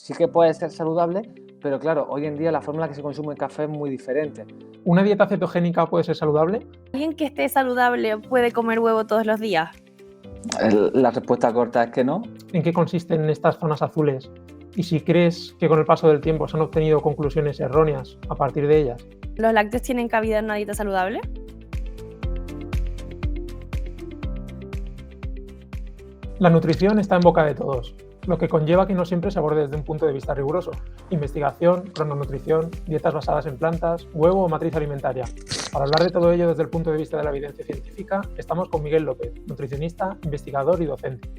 sí que puede ser saludable, pero claro, hoy en día la forma en la que se consume el café es muy diferente. ¿Una dieta cetogénica puede ser saludable? ¿Alguien que esté saludable puede comer huevo todos los días? La respuesta corta es que no. ¿En qué consisten estas zonas azules? Y si crees que con el paso del tiempo se han obtenido conclusiones erróneas a partir de ellas. ¿Los lácteos tienen cabida en una dieta saludable? La nutrición está en boca de todos, lo que conlleva que no siempre se aborde desde un punto de vista riguroso. Investigación, crononutrición, dietas basadas en plantas, huevo o matriz alimentaria. Para hablar de todo ello desde el punto de vista de la evidencia científica, estamos con Miguel López, nutricionista, investigador y docente.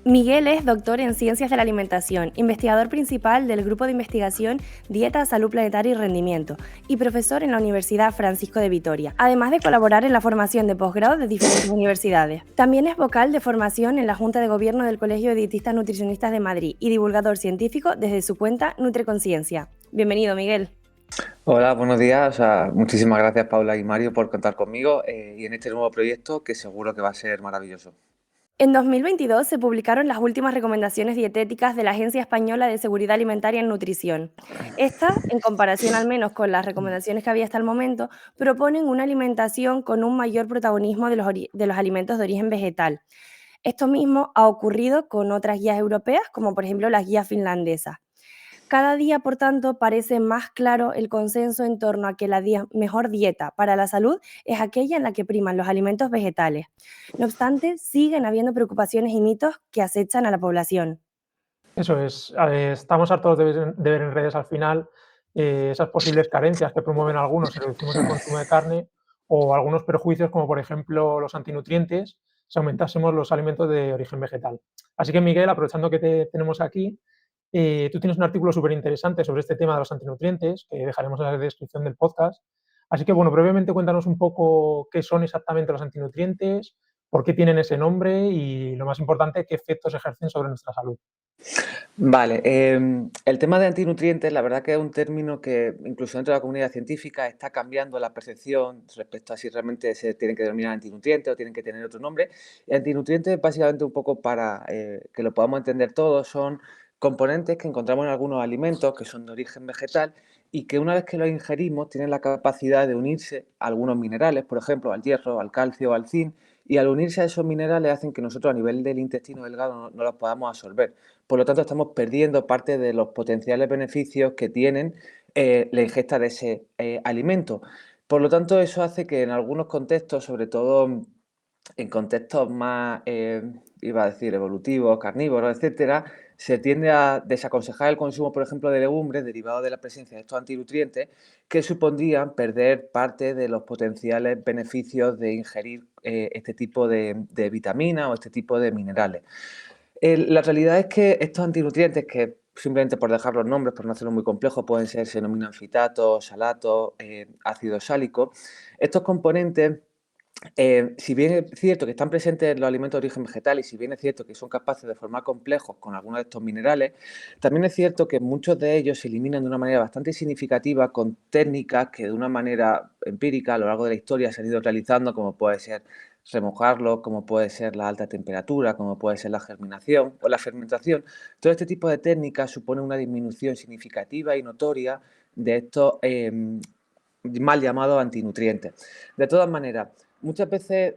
Miguel es doctor en Ciencias de la Alimentación, investigador principal del Grupo de Investigación Dieta, Salud Planetaria y Rendimiento y profesor en la Universidad Francisco de Vitoria, además de colaborar en la formación de posgrado de diferentes universidades. También es vocal de formación en la Junta de Gobierno del Colegio de Dietistas Nutricionistas de Madrid y divulgador científico desde su cuenta Nutreconciencia. Bienvenido, Miguel. Hola, buenos días. Muchísimas gracias, Paula y Mario, por contar conmigo y en este nuevo proyecto que seguro que va a ser maravilloso. En 2022 se publicaron las últimas recomendaciones dietéticas de la Agencia Española de Seguridad Alimentaria en Nutrición. Estas, en comparación al menos con las recomendaciones que había hasta el momento, proponen una alimentación con un mayor protagonismo de los alimentos de origen vegetal. Esto mismo ha ocurrido con otras guías europeas, como por ejemplo las guías finlandesas. Cada día, por tanto, parece más claro el consenso en torno a que la mejor dieta para la salud es aquella en la que priman los alimentos vegetales. No obstante, siguen habiendo preocupaciones y mitos que acechan a la población. Eso es, estamos hartos de ver en redes al final esas posibles carencias que promueven algunos si reducimos el consumo de carne o algunos perjuicios como por ejemplo los antinutrientes si aumentásemos los alimentos de origen vegetal. Así que Miguel, aprovechando que te tenemos aquí, tú tienes un artículo súper interesante sobre este tema de los antinutrientes que dejaremos en la descripción del podcast. Así que bueno, brevemente cuéntanos un poco qué son exactamente los antinutrientes, por qué tienen ese nombre y lo más importante, qué efectos ejercen sobre nuestra salud. Vale, el tema de antinutrientes, la verdad que es un término que incluso dentro de la comunidad científica está cambiando la percepción respecto a si realmente se tienen que denominar antinutrientes o tienen que tener otro nombre. Y antinutrientes, básicamente, un poco para que lo podamos entender todos, son componentes que encontramos en algunos alimentos que son de origen vegetal y que una vez que los ingerimos tienen la capacidad de unirse a algunos minerales, por ejemplo, al hierro, al calcio o al zinc, y al unirse a esos minerales hacen que nosotros a nivel del intestino delgado no los podamos absorber. Por lo tanto, estamos perdiendo parte de los potenciales beneficios que tienen la ingesta de ese alimento. Por lo tanto, eso hace que en algunos contextos, sobre todo en contextos más, iba a decir, evolutivos, carnívoros, etcétera, se tiende a desaconsejar el consumo, por ejemplo, de legumbres derivados de la presencia de estos antinutrientes que supondrían perder parte de los potenciales beneficios de ingerir este tipo de vitaminas o este tipo de minerales. La realidad es que estos antinutrientes, que simplemente por dejar los nombres, por no hacerlo muy complejo, se denominan fitatos, salatos, ácidos sálicos. Estos componentes, si bien es cierto que están presentes en los alimentos de origen vegetal y si bien es cierto que son capaces de formar complejos con algunos de estos minerales, también es cierto que muchos de ellos se eliminan de una manera bastante significativa con técnicas que de una manera empírica a lo largo de la historia se han ido realizando, como puede ser remojarlo, como puede ser la alta temperatura, como puede ser la germinación o la fermentación. Todo este tipo de técnicas supone una disminución significativa y notoria de estos mal llamados antinutrientes. De todas maneras, muchas veces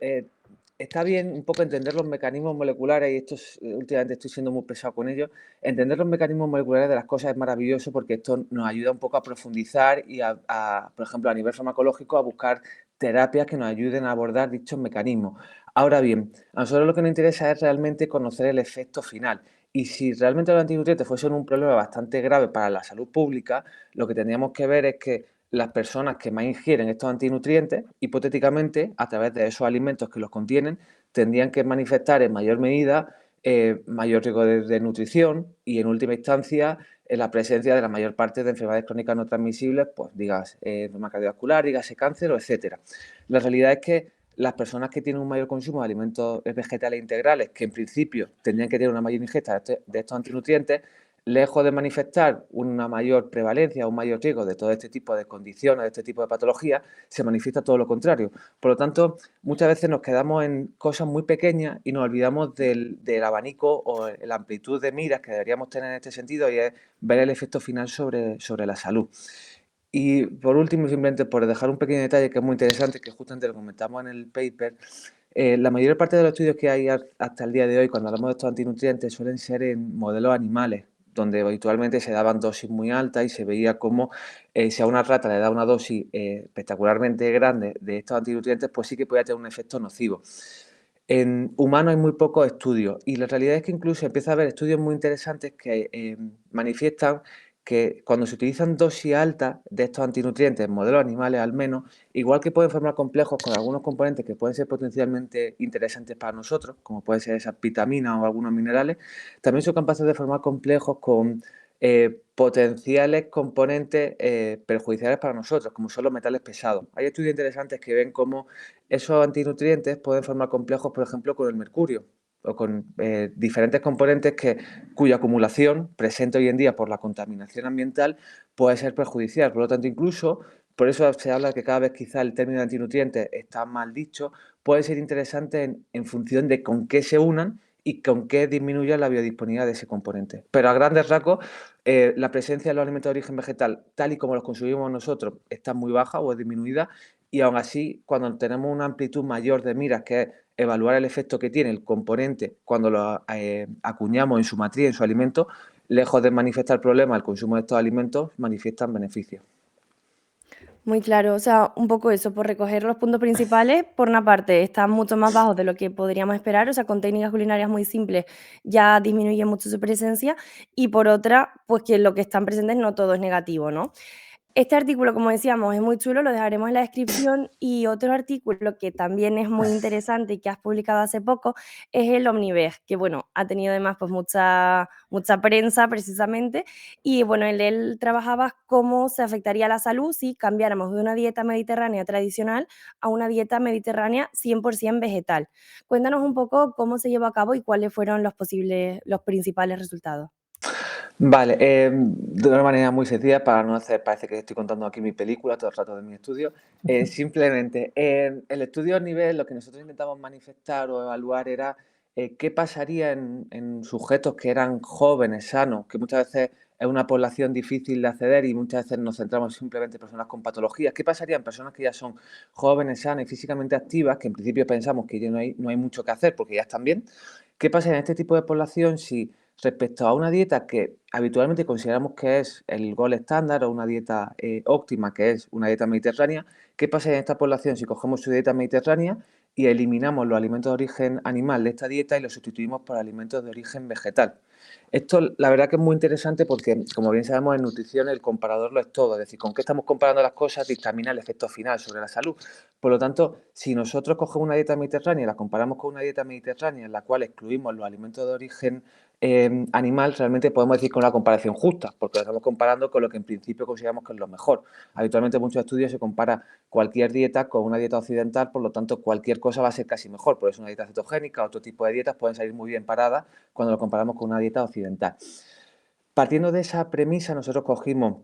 está bien un poco entender los mecanismos moleculares, y esto últimamente estoy siendo muy pesado con ello. Entender los mecanismos moleculares de las cosas es maravilloso porque esto nos ayuda un poco a profundizar y por ejemplo, a nivel farmacológico, a buscar terapias que nos ayuden a abordar dichos mecanismos. Ahora bien, a nosotros lo que nos interesa es realmente conocer el efecto final. Y si realmente los antinutrientes fuesen un problema bastante grave para la salud pública, lo que tendríamos que ver es que las personas que más ingieren estos antinutrientes, hipotéticamente, a través de esos alimentos que los contienen, tendrían que manifestar en mayor medida mayor riesgo de nutrición y, en última instancia, la presencia de la mayor parte de enfermedades crónicas no transmisibles, pues digas enfermedad cardiovascular, dígase cáncer o etcétera. La realidad es que las personas que tienen un mayor consumo de alimentos vegetales integrales, que en principio tendrían que tener una mayor ingesta de estos antinutrientes, lejos de manifestar una mayor prevalencia o un mayor riesgo de todo este tipo de condiciones, de este tipo de patologías, se manifiesta todo lo contrario. Por lo tanto, muchas veces nos quedamos en cosas muy pequeñas y nos olvidamos del abanico o la amplitud de miras que deberíamos tener en este sentido, y es ver el efecto final sobre la salud. Y por último, simplemente por dejar un pequeño detalle que es muy interesante, que justamente lo comentamos en el paper, la mayor parte de los estudios que hay hasta el día de hoy, cuando hablamos de estos antinutrientes, suelen ser en modelos animales, donde habitualmente se daban dosis muy altas y se veía cómo si a una rata le da una dosis espectacularmente grande de estos antinutrientes, pues sí que podía tener un efecto nocivo. En humanos hay muy pocos estudios, y la realidad es que incluso empieza a haber estudios muy interesantes que manifiestan que cuando se utilizan dosis altas de estos antinutrientes, en modelos animales al menos, igual que pueden formar complejos con algunos componentes que pueden ser potencialmente interesantes para nosotros, como pueden ser esas vitaminas o algunos minerales, también son capaces de formar complejos con potenciales componentes perjudiciales para nosotros, como son los metales pesados. Hay estudios interesantes que ven cómo esos antinutrientes pueden formar complejos, por ejemplo, con el mercurio o con diferentes componentes cuya acumulación, presente hoy en día por la contaminación ambiental, puede ser perjudicial. Por lo tanto, incluso, por eso se habla que cada vez quizá el término de antinutrientes está mal dicho, puede ser interesante en función de con qué se unan y con qué disminuya la biodisponibilidad de ese componente. Pero a grandes rasgos, la presencia de los alimentos de origen vegetal, tal y como los consumimos nosotros, está muy baja o es disminuida, y aún así, cuando tenemos una amplitud mayor de miras, que es evaluar el efecto que tiene el componente cuando lo acuñamos en su matriz, en su alimento, lejos de manifestar problemas, el consumo de estos alimentos manifiestan beneficios. Muy claro, o sea, un poco eso, por recoger los puntos principales, por una parte, están mucho más bajos de lo que podríamos esperar, o sea, con técnicas culinarias muy simples ya disminuye mucho su presencia, y por otra, pues que lo que están presentes no todo es negativo, ¿no? Este artículo, como decíamos, es muy chulo, lo dejaremos en la descripción, y otro artículo que también es muy interesante y que has publicado hace poco es el Omniveg, que bueno, ha tenido además pues mucha prensa precisamente, y bueno, en él trabajaba cómo se afectaría la salud si cambiáramos de una dieta mediterránea tradicional a una dieta mediterránea 100% vegetal. Cuéntanos un poco cómo se llevó a cabo y cuáles fueron los principales resultados. Vale, de una manera muy sencilla, para no hacer, parece que estoy contando aquí mi película todo el rato de mi estudio, simplemente en el estudio a nivel, lo que nosotros intentamos manifestar o evaluar era qué pasaría en sujetos que eran jóvenes, sanos, que muchas veces es una población difícil de acceder y muchas veces nos centramos simplemente en personas con patologías. ¿Qué pasaría en personas que ya son jóvenes, sanas y físicamente activas, que en principio pensamos que ya no hay mucho que hacer porque ya están bien? ¿Qué pasaría en este tipo de población si respecto a una dieta que habitualmente consideramos que es el gold estándar o una dieta óptima, que es una dieta mediterránea? ¿Qué pasa en esta población si cogemos su dieta mediterránea y eliminamos los alimentos de origen animal de esta dieta y los sustituimos por alimentos de origen vegetal? Esto, la verdad que es muy interesante porque, como bien sabemos, en nutrición el comparador lo es todo, es decir, con qué estamos comparando las cosas dictamina el efecto final sobre la salud. Por lo tanto, si nosotros cogemos una dieta mediterránea y la comparamos con una dieta mediterránea en la cual excluimos los alimentos de origen animal, realmente podemos decir que es una comparación justa, porque lo estamos comparando con lo que en principio consideramos que es lo mejor. Habitualmente en muchos estudios se compara cualquier dieta con una dieta occidental, por lo tanto cualquier cosa va a ser casi mejor. Por eso una dieta cetogénica, otro tipo de dietas pueden salir muy bien paradas cuando lo comparamos con una dieta occidental. Partiendo de esa premisa, nosotros cogimos,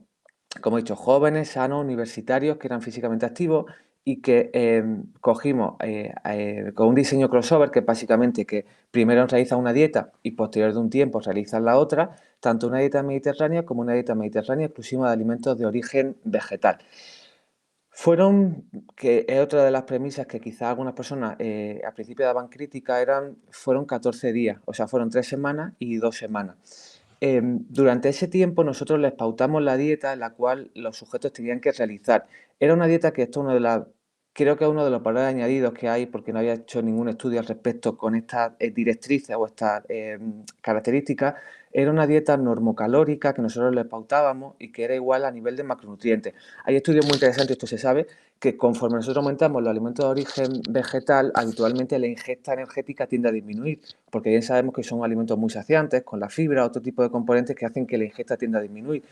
como he dicho, jóvenes, sanos, universitarios, que eran físicamente activos, y que cogimos con un diseño crossover, que es básicamente que primero realizan una dieta y posterior de un tiempo realizan la otra, tanto una dieta mediterránea como una dieta mediterránea exclusiva de alimentos de origen vegetal. Que es otra de las premisas que quizás algunas personas al principio daban crítica, fueron 14 días, o sea, fueron 3 semanas y 2 semanas. Durante ese tiempo nosotros les pautamos la dieta en la cual los sujetos tenían que realizar. Era una dieta que creo que es uno de los valores añadidos que hay, porque no había hecho ningún estudio al respecto con estas directrices o estas características. Era una dieta normocalórica que nosotros les pautábamos y que era igual a nivel de macronutrientes. Hay estudios muy interesantes, esto se sabe, que conforme nosotros aumentamos los alimentos de origen vegetal, habitualmente la ingesta energética tiende a disminuir, porque bien sabemos que son alimentos muy saciantes, con la fibra, otro tipo de componentes que hacen que la ingesta tienda a disminuir.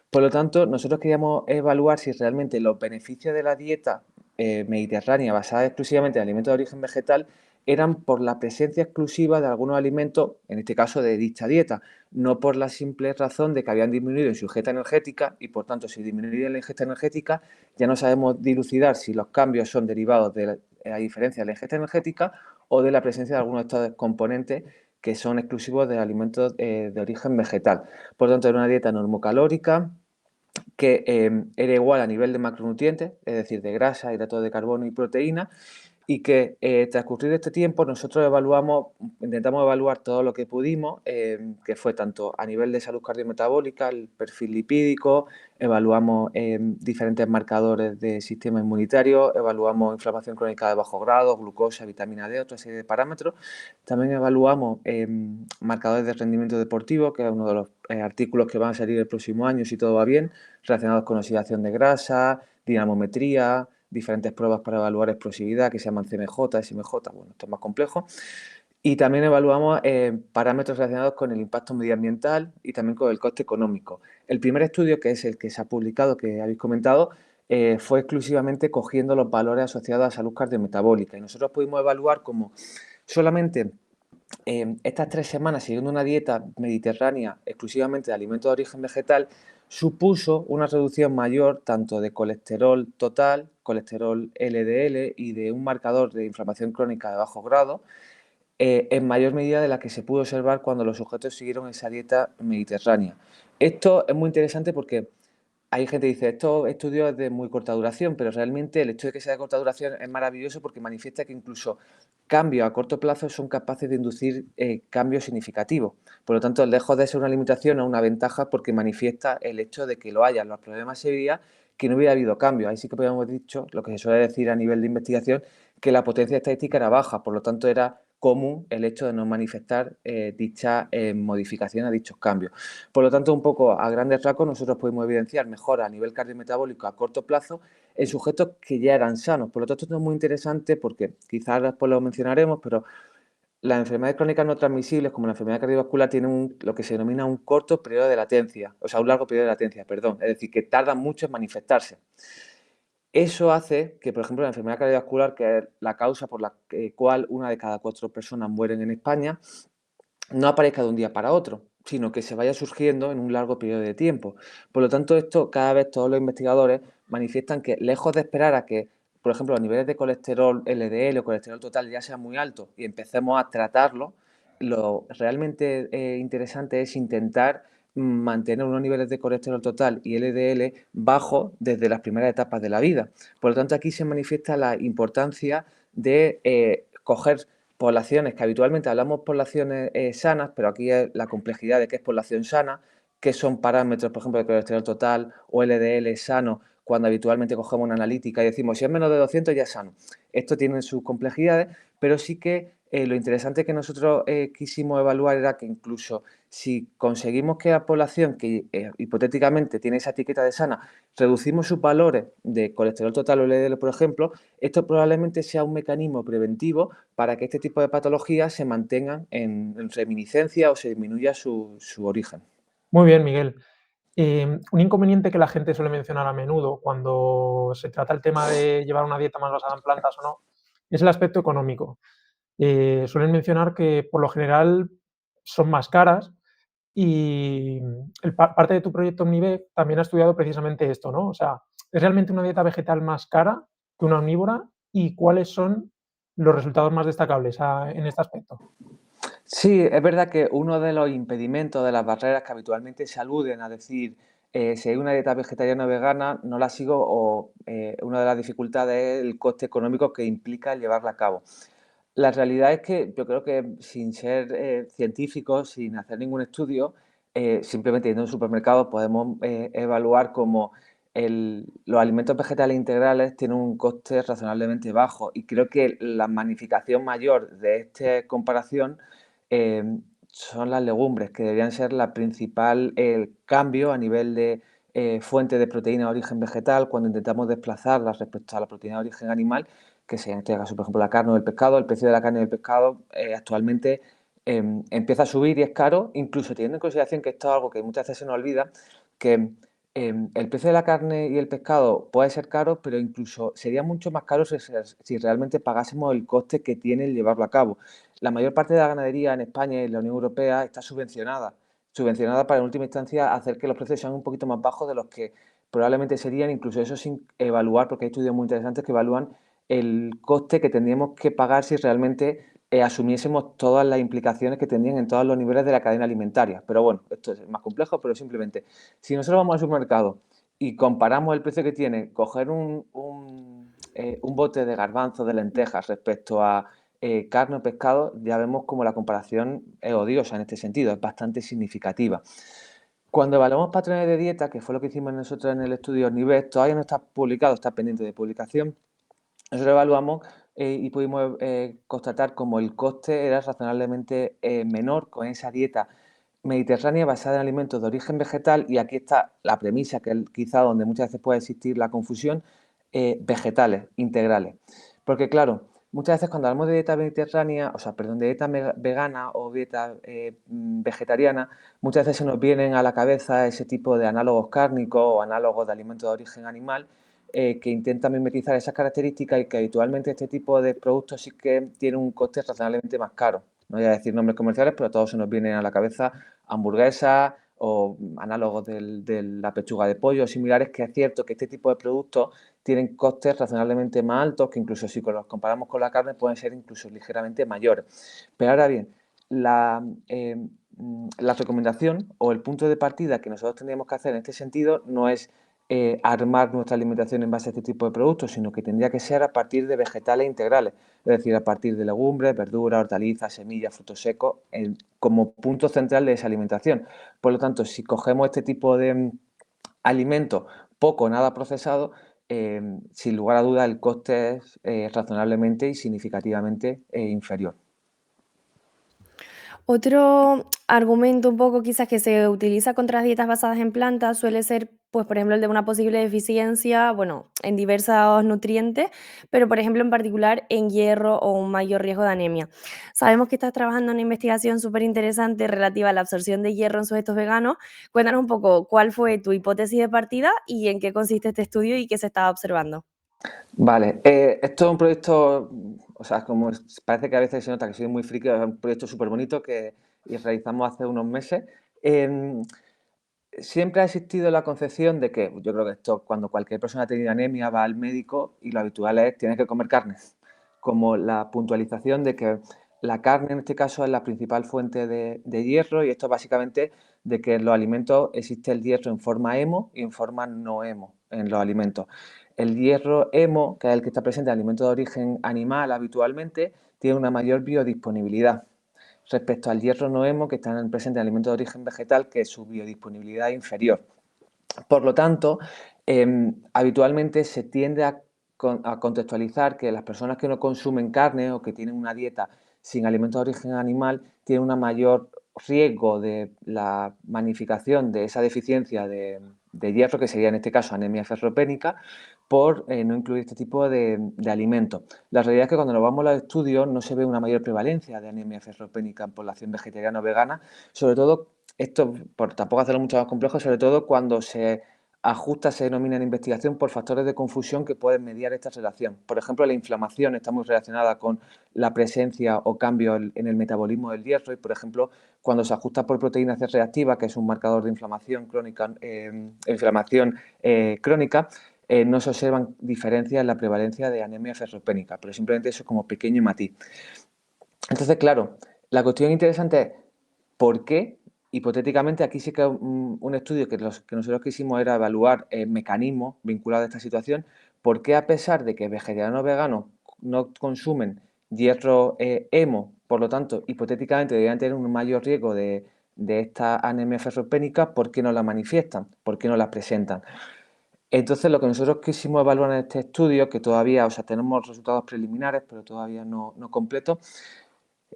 Por lo tanto, nosotros queríamos evaluar si realmente los beneficios de la dieta mediterránea basada exclusivamente en alimentos de origen vegetal eran por la presencia exclusiva de algunos alimentos, en este caso de dicha dieta, no por la simple razón de que habían disminuido en su ingesta energética y, por tanto, si disminuye la ingesta energética, ya no sabemos dilucidar si los cambios son derivados de la diferencia de la ingesta energética o de la presencia de algunos de estos componentes que son exclusivos de alimentos de origen vegetal. Por lo tanto, era una dieta normocalórica que era igual a nivel de macronutrientes, es decir, de grasa, hidratos de carbono y proteína, y que transcurrido este tiempo nosotros intentamos evaluar todo lo que pudimos, que fue tanto a nivel de salud cardiometabólica, el perfil lipídico, evaluamos diferentes marcadores de sistema inmunitario, evaluamos inflamación crónica de bajo grado, glucosa, vitamina D, otra serie de parámetros. También evaluamos marcadores de rendimiento deportivo, que es uno de los artículos que van a salir el próximo año, si todo va bien, relacionados con oxidación de grasa, dinamometría, diferentes pruebas para evaluar explosividad que se llaman CMJ, SMJ, bueno, esto es más complejo. Y también evaluamos parámetros relacionados con el impacto medioambiental y también con el coste económico. El primer estudio, que es el que se ha publicado, que habéis comentado, fue exclusivamente cogiendo los valores asociados a salud cardiometabólica. Y nosotros pudimos evaluar cómo solamente estas 3 semanas siguiendo una dieta mediterránea exclusivamente de alimentos de origen vegetal supuso una reducción mayor tanto de colesterol total, colesterol LDL y de un marcador de inflamación crónica de bajo grado, en mayor medida de la que se pudo observar cuando los sujetos siguieron esa dieta mediterránea. Esto es muy interesante porque hay gente que dice, estos estudios es de muy corta duración, pero realmente el hecho de que sea de corta duración es maravilloso porque manifiesta que incluso cambios a corto plazo son capaces de inducir cambios significativos. Por lo tanto, lejos de ser una limitación, es una ventaja porque manifiesta el hecho de que lo haya. Los problemas sería que no hubiera habido cambios. Ahí sí que podríamos haber dicho, lo que se suele decir a nivel de investigación, que la potencia estadística era baja, por lo tanto era común el hecho de no manifestar dicha modificación a dichos cambios. Por lo tanto, un poco a grandes rasgos, nosotros podemos evidenciar mejoras a nivel cardiometabólico a corto plazo en sujetos que ya eran sanos. Por lo tanto, esto es muy interesante porque quizás después lo mencionaremos, pero las enfermedades crónicas no transmisibles, como la enfermedad cardiovascular, tienen lo que se denomina un corto periodo de latencia, o sea, un largo periodo de latencia, perdón, es decir, que tardan mucho en manifestarse. Eso hace que, por ejemplo, la enfermedad cardiovascular, que es la causa por la cual 1 de cada 4 personas mueren en España, no aparezca de un día para otro, sino que se vaya surgiendo en un largo periodo de tiempo. Por lo tanto, esto cada vez todos los investigadores manifiestan que, lejos de esperar a que, por ejemplo, los niveles de colesterol LDL o colesterol total ya sean muy altos y empecemos a tratarlo, lo realmente interesante es intentar mantener unos niveles de colesterol total y LDL bajos desde las primeras etapas de la vida. Por lo tanto, aquí se manifiesta la importancia de coger poblaciones que habitualmente hablamos poblaciones sanas, pero aquí es la complejidad de qué es población sana, qué son parámetros, por ejemplo, de colesterol total o LDL sano, cuando habitualmente cogemos una analítica y decimos si es menos de 200 ya es sano. Esto tiene sus complejidades, pero sí que lo interesante que nosotros quisimos evaluar era que incluso si conseguimos que la población que hipotéticamente tiene esa etiqueta de sana, reducimos sus valores de colesterol total o LDL, por ejemplo, esto probablemente sea un mecanismo preventivo para que este tipo de patologías se mantengan en reminiscencia o se disminuya su origen. Muy bien, Miguel. Un inconveniente que la gente suele mencionar a menudo cuando se trata el tema de llevar una dieta más basada en plantas o no, es el aspecto económico. Suelen mencionar que por lo general son más caras y parte de tu proyecto Omnive también ha estudiado precisamente esto, ¿no? O sea, ¿es realmente una dieta vegetal más cara que una omnívora? ¿Y cuáles son los resultados más destacables en este aspecto? Sí, es verdad que uno de los impedimentos, de las barreras que habitualmente se aluden a decir si hay una dieta vegetariana o vegana, no la sigo, o una de las dificultades es el coste económico que implica el llevarla a cabo. La realidad es que yo creo que sin ser científicos, sin hacer ningún estudio, simplemente yendo a un supermercado podemos evaluar cómo los alimentos vegetales integrales tienen un coste razonablemente bajo y creo que la magnificación mayor de esta comparación eh, son las legumbres, que deberían ser la principal cambio a nivel de fuente de proteína de origen vegetal cuando intentamos desplazarlas respecto a la proteína de origen animal, que sea en este caso, por ejemplo, la carne o el pescado. El precio de la carne y el pescado actualmente empieza a subir y es caro, incluso teniendo en consideración que esto es algo que muchas veces se nos olvida, que el precio de la carne y el pescado puede ser caro, pero incluso sería mucho más caro si realmente pagásemos el coste que tiene el llevarlo a cabo. La mayor parte de la ganadería en España y en la Unión Europea está subvencionada para en última instancia hacer que los precios sean un poquito más bajos de los que probablemente serían, incluso eso sin evaluar, porque hay estudios muy interesantes que evalúan el coste que tendríamos que pagar si realmente asumiésemos todas las implicaciones que tendrían en todos los niveles de la cadena alimentaria. Pero bueno, esto es más complejo, pero simplemente, si nosotros vamos al supermercado y comparamos el precio que tiene coger un bote de garbanzos, de lentejas respecto a carne o pescado, ya vemos como la comparación es odiosa en este sentido, es bastante significativa. Cuando evaluamos patrones de dieta, que fue lo que hicimos nosotros en el estudio Nivel, todavía no está publicado, está pendiente de publicación. Nosotros evaluamos y pudimos constatar como el coste era razonablemente menor con esa dieta mediterránea basada en alimentos de origen vegetal, y aquí está la premisa, que es quizá donde muchas veces puede existir la confusión, vegetales, integrales. Porque claro, muchas veces cuando hablamos de dieta mediterránea, o sea, perdón, de dieta vegana o dieta vegetariana, muchas veces se nos vienen a la cabeza ese tipo de análogos cárnicos o análogos de alimentos de origen animal, que intentan mimetizar esas características, y que habitualmente este tipo de productos sí que tienen un coste razonablemente más caro. No voy a decir nombres comerciales, pero a todos se nos vienen a la cabeza hamburguesas o análogos de la pechuga de pollo o similares, que es cierto que este tipo de productos tienen costes razonablemente más altos, que incluso si los comparamos con la carne pueden ser incluso ligeramente mayores. Pero ahora bien, la recomendación o el punto de partida que nosotros tendríamos que hacer en este sentido no es armar nuestra alimentación en base a este tipo de productos, sino que tendría que ser a partir de vegetales integrales, es decir, a partir de legumbres, verduras, hortalizas, semillas, frutos secos, como punto central de esa alimentación. Por lo tanto, si cogemos este tipo de alimentos poco o nada procesados, sin lugar a dudas el coste es razonablemente y significativamente inferior. Otro argumento un poco quizás que se utiliza contra las dietas basadas en plantas suele ser, pues, por ejemplo, el de una posible deficiencia, bueno, en diversos nutrientes, pero, por ejemplo, en particular en hierro o un mayor riesgo de anemia. Sabemos que estás trabajando en una investigación súper interesante relativa a la absorción de hierro en sujetos veganos. Cuéntanos un poco cuál fue tu hipótesis de partida y en qué consiste este estudio y qué se estaba observando. Vale, esto es un proyecto, o sea, como parece que a veces se nota que soy muy friki, es un proyecto súper bonito que realizamos hace unos meses. Siempre ha existido la concepción de que, yo creo que esto, cuando cualquier persona ha tenido anemia va al médico y lo habitual es tienes que comer carne, como la puntualización de que la carne en este caso es la principal fuente de hierro, y esto básicamente de que en los alimentos existe el hierro en forma hemo y en forma no hemo en los alimentos. El hierro hemo, que es el que está presente en alimentos de origen animal habitualmente, tiene una mayor biodisponibilidad respecto al hierro no hemo, que está presente en alimentos de origen vegetal, que su biodisponibilidad es inferior. Por lo tanto, habitualmente se tiende a contextualizar que las personas que no consumen carne o que tienen una dieta sin alimentos de origen animal tienen un mayor riesgo de la magnificación de esa deficiencia de hierro, que sería en este caso anemia ferropénica, por no incluir este tipo de alimentos. La realidad es que cuando nos vamos a los estudios no se ve una mayor prevalencia de anemia ferropénica en población vegetariana o vegana, sobre todo, esto por tampoco hacerlo mucho más complejo, sobre todo cuando se ajusta, se denomina en investigación, por factores de confusión que pueden mediar esta relación. Por ejemplo, la inflamación está muy relacionada con la presencia o cambio en el metabolismo del hierro, y, por ejemplo, cuando se ajusta por proteína C reactiva, que es un marcador de inflamación crónica, no se observan diferencias en la prevalencia de anemia ferropénica, pero simplemente eso como pequeño matiz. Entonces, claro, la cuestión interesante es ¿por qué? Hipotéticamente, aquí sí que un estudio que nosotros quisimos era evaluar mecanismos vinculados a esta situación. ¿Por qué, a pesar de que vegetarianos o veganos no consumen hierro hemo, por lo tanto, hipotéticamente deberían tener un mayor riesgo de esta anemia ferropénica, por qué no la manifiestan? ¿Por qué no la presentan? Entonces, lo que nosotros quisimos evaluar en este estudio, que todavía, o sea, tenemos resultados preliminares, pero todavía no completos,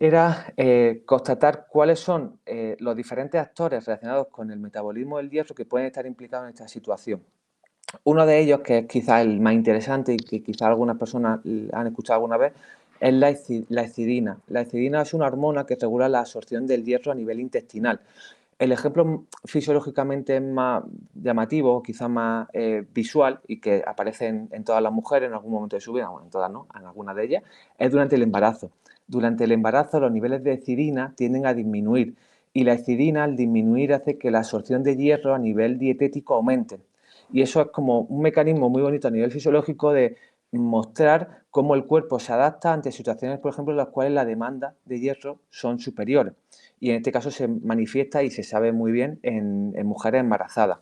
era constatar cuáles son los diferentes actores relacionados con el metabolismo del hierro que pueden estar implicados en esta situación. Uno de ellos, que es quizás el más interesante y que quizás algunas personas han escuchado alguna vez, es la hexidina. La hexidina es una hormona que regula la absorción del hierro a nivel intestinal. El ejemplo fisiológicamente más llamativo, quizás más visual y que aparece en todas las mujeres en algún momento de su vida, bueno, en todas no, en algunas de ellas, es durante el embarazo. Durante el embarazo los niveles de hecidina tienden a disminuir y la hecidina al disminuir hace que la absorción de hierro a nivel dietético aumente. Y eso es como un mecanismo muy bonito a nivel fisiológico de mostrar cómo el cuerpo se adapta ante situaciones, por ejemplo, en las cuales la demanda de hierro son superiores. Y en este caso se manifiesta y se sabe muy bien en mujeres embarazadas.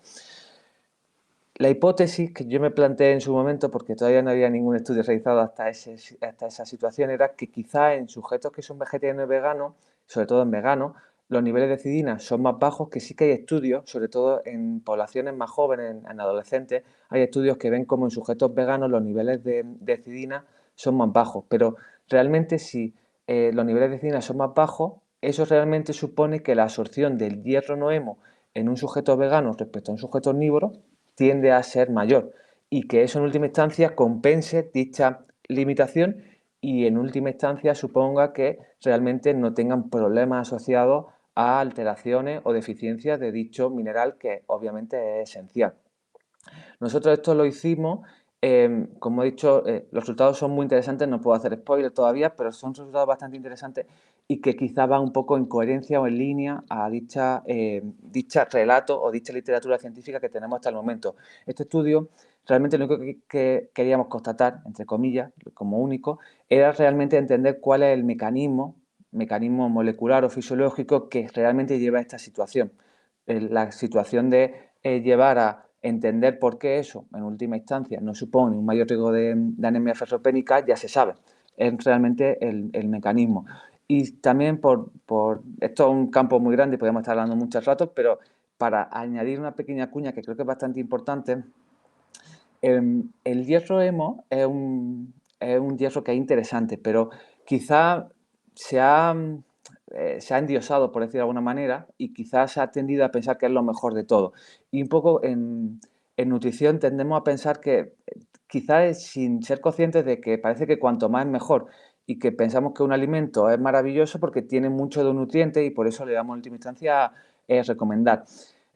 La hipótesis que yo me planteé en su momento, porque todavía no había ningún estudio realizado hasta esa situación, era que quizá en sujetos que son vegetarianos y veganos, sobre todo en veganos, los niveles de hecidina son más bajos, que sí que hay estudios, sobre todo en poblaciones más jóvenes, en adolescentes, hay estudios que ven como en sujetos veganos los niveles de hecidina son más bajos, pero realmente si los niveles de hecidina son más bajos, eso realmente supone que la absorción del hierro no hemo en un sujeto vegano respecto a un sujeto omnívoro tiende a ser mayor y que eso en última instancia compense dicha limitación y en última instancia suponga que realmente no tengan problemas asociados a alteraciones o deficiencias de dicho mineral que obviamente es esencial. Nosotros esto lo hicimos, como he dicho, los resultados son muy interesantes, no puedo hacer spoiler todavía, pero son resultados bastante interesantes y que quizá van un poco en coherencia o en línea a dicha relato o dicha literatura científica que tenemos hasta el momento. Este estudio, realmente lo único que queríamos constatar, entre comillas, como único, era realmente entender cuál es el mecanismo molecular o fisiológico que realmente lleva a esta situación. La situación de llevar a entender por qué eso, en última instancia, no supone un mayor riesgo de anemia ferropénica, ya se sabe. Es realmente el mecanismo. Y también esto es un campo muy grande, podemos estar hablando muchos ratos, pero para añadir una pequeña cuña que creo que es bastante importante, el hierro hemo es un hierro que es interesante, pero quizá se ha endiosado, por decirlo de alguna manera, y quizás se ha tendido a pensar que es lo mejor de todo. Y un poco en nutrición tendemos a pensar que quizás sin ser conscientes de que parece que cuanto más es mejor y que pensamos que un alimento es maravilloso porque tiene mucho de un nutriente y por eso le damos en última instancia recomendar.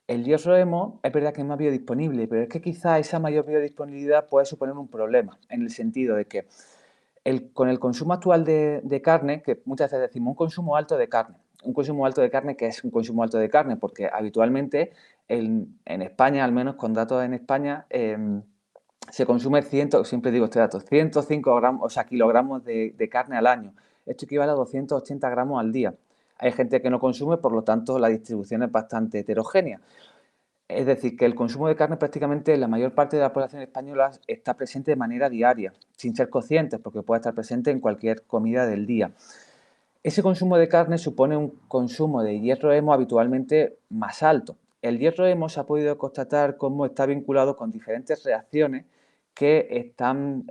El hierro hemo es verdad que es más biodisponible, pero es que quizá esa mayor biodisponibilidad puede suponer un problema, en el sentido de que con el consumo actual de carne, que muchas veces decimos un consumo alto de carne, que es un consumo alto de carne, porque habitualmente en España, al menos con datos en España, se consume siempre digo este dato, 105 gramos, o sea, kilogramos de carne al año. Esto equivale a 280 gramos al día. Hay gente que no consume, por lo tanto, la distribución es bastante heterogénea. Es decir, que el consumo de carne prácticamente en la mayor parte de la población española está presente de manera diaria, sin ser conscientes, porque puede estar presente en cualquier comida del día. Ese consumo de carne supone un consumo de hierro hemo habitualmente más alto. El hierro hemo se ha podido constatar cómo está vinculado con diferentes reacciones que están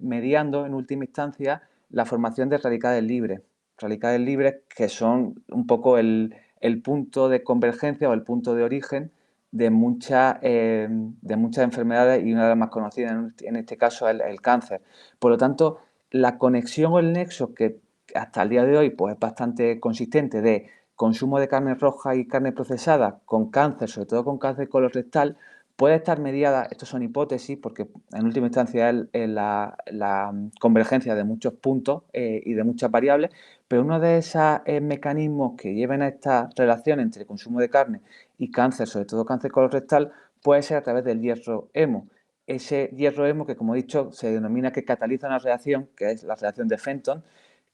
mediando en última instancia la formación de radicales libres. Radicales libres que son un poco el punto de convergencia o el punto de origen de muchas enfermedades y una de las más conocidas en este caso es el cáncer. Por lo tanto, la conexión o el nexo que hasta el día de hoy pues es bastante consistente de consumo de carne roja y carne procesada con cáncer, sobre todo con cáncer colorectal, puede estar mediada, esto son hipótesis, porque en última instancia es la convergencia de muchos puntos y de muchas variables, pero uno de esos mecanismos que llevan a esta relación entre consumo de carne y cáncer, sobre todo cáncer colorectal, puede ser a través del hierro hemo. Ese hierro hemo que, como he dicho, se denomina que cataliza una reacción, que es la reacción de Fenton,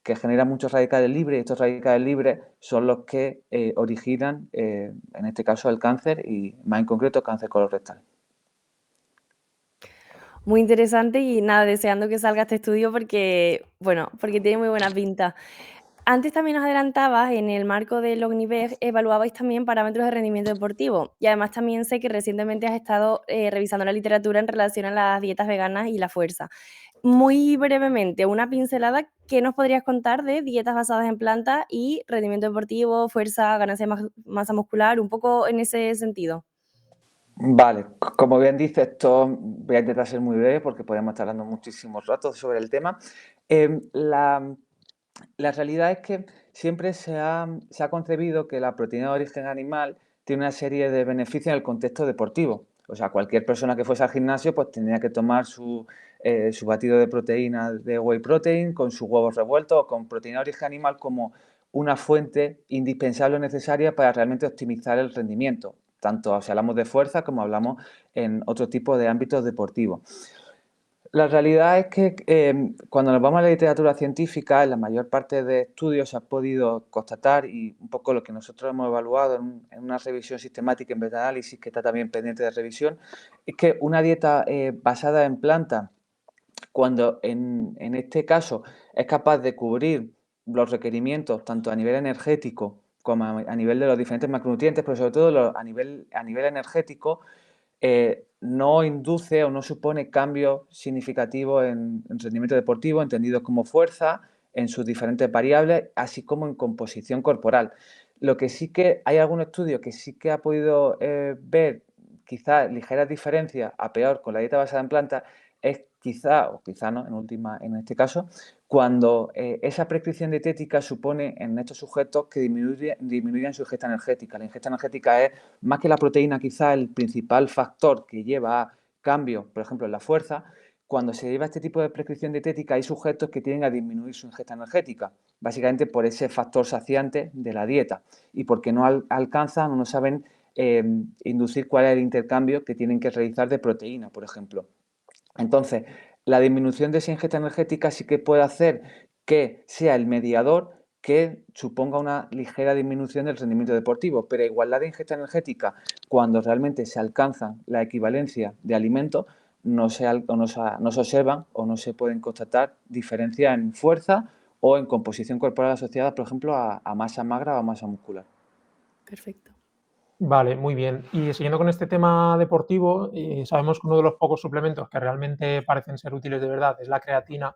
que genera muchos radicales libres y estos radicales libres son los que originan, en este caso, el cáncer y más en concreto cáncer colorectal. Muy interesante y nada, deseando que salga este estudio porque, bueno, porque tiene muy buena pinta. Antes también nos adelantabas, en el marco del OCNIVEG evaluabais también parámetros de rendimiento deportivo y además también sé que recientemente has estado revisando la literatura en relación a las dietas veganas y la fuerza. Muy brevemente, una pincelada, ¿qué nos podrías contar de dietas basadas en plantas y rendimiento deportivo, fuerza, ganancia de masa muscular, un poco en ese sentido? Vale, como bien dices, esto voy a intentar ser muy breve porque podemos estar hablando muchísimos ratos sobre el tema. La realidad es que siempre se ha concebido que la proteína de origen animal tiene una serie de beneficios en el contexto deportivo. O sea, cualquier persona que fuese al gimnasio pues tenía que tomar su batido de proteína de whey protein con sus huevos revueltos o con proteína de origen animal como una fuente indispensable o necesaria para realmente optimizar el rendimiento, tanto si hablamos de fuerza como hablamos en otro tipo de ámbitos deportivos. La realidad es que cuando nos vamos a la literatura científica, en la mayor parte de estudios se ha podido constatar, y un poco lo que nosotros hemos evaluado en una revisión sistemática en metaanálisis, que está también pendiente de revisión, es que una dieta basada en plantas, cuando en este caso es capaz de cubrir los requerimientos tanto a nivel energético como a nivel de los diferentes macronutrientes, pero sobre todo a nivel energético, no induce o no supone cambios significativos en rendimiento deportivo, entendidos como fuerza, en sus diferentes variables, así como en composición corporal. Lo que sí que hay algún estudio que sí que ha podido ver quizás ligeras diferencias a peor con la dieta basada en plantas, es quizá, o quizá no, en este caso, cuando esa prescripción dietética supone en estos sujetos que disminuyan su ingesta energética. La ingesta energética es, más que la proteína, quizá el principal factor que lleva a cambios, por ejemplo, en la fuerza. Cuando se lleva este tipo de prescripción dietética, hay sujetos que tienden a disminuir su ingesta energética, básicamente por ese factor saciante de la dieta y porque no alcanzan o no saben inducir cuál es el intercambio que tienen que realizar de proteína, por ejemplo. Entonces, la disminución de esa ingesta energética sí que puede hacer que sea el mediador que suponga una ligera disminución del rendimiento deportivo, pero igualdad de ingesta energética, cuando realmente se alcanzan la equivalencia de alimentos, no se observan o no se pueden constatar diferencias en fuerza o en composición corporal asociadas, por ejemplo, a masa magra o a masa muscular. Perfecto. Vale, muy bien. Y siguiendo con este tema deportivo, sabemos que uno de los pocos suplementos que realmente parecen ser útiles de verdad es la creatina.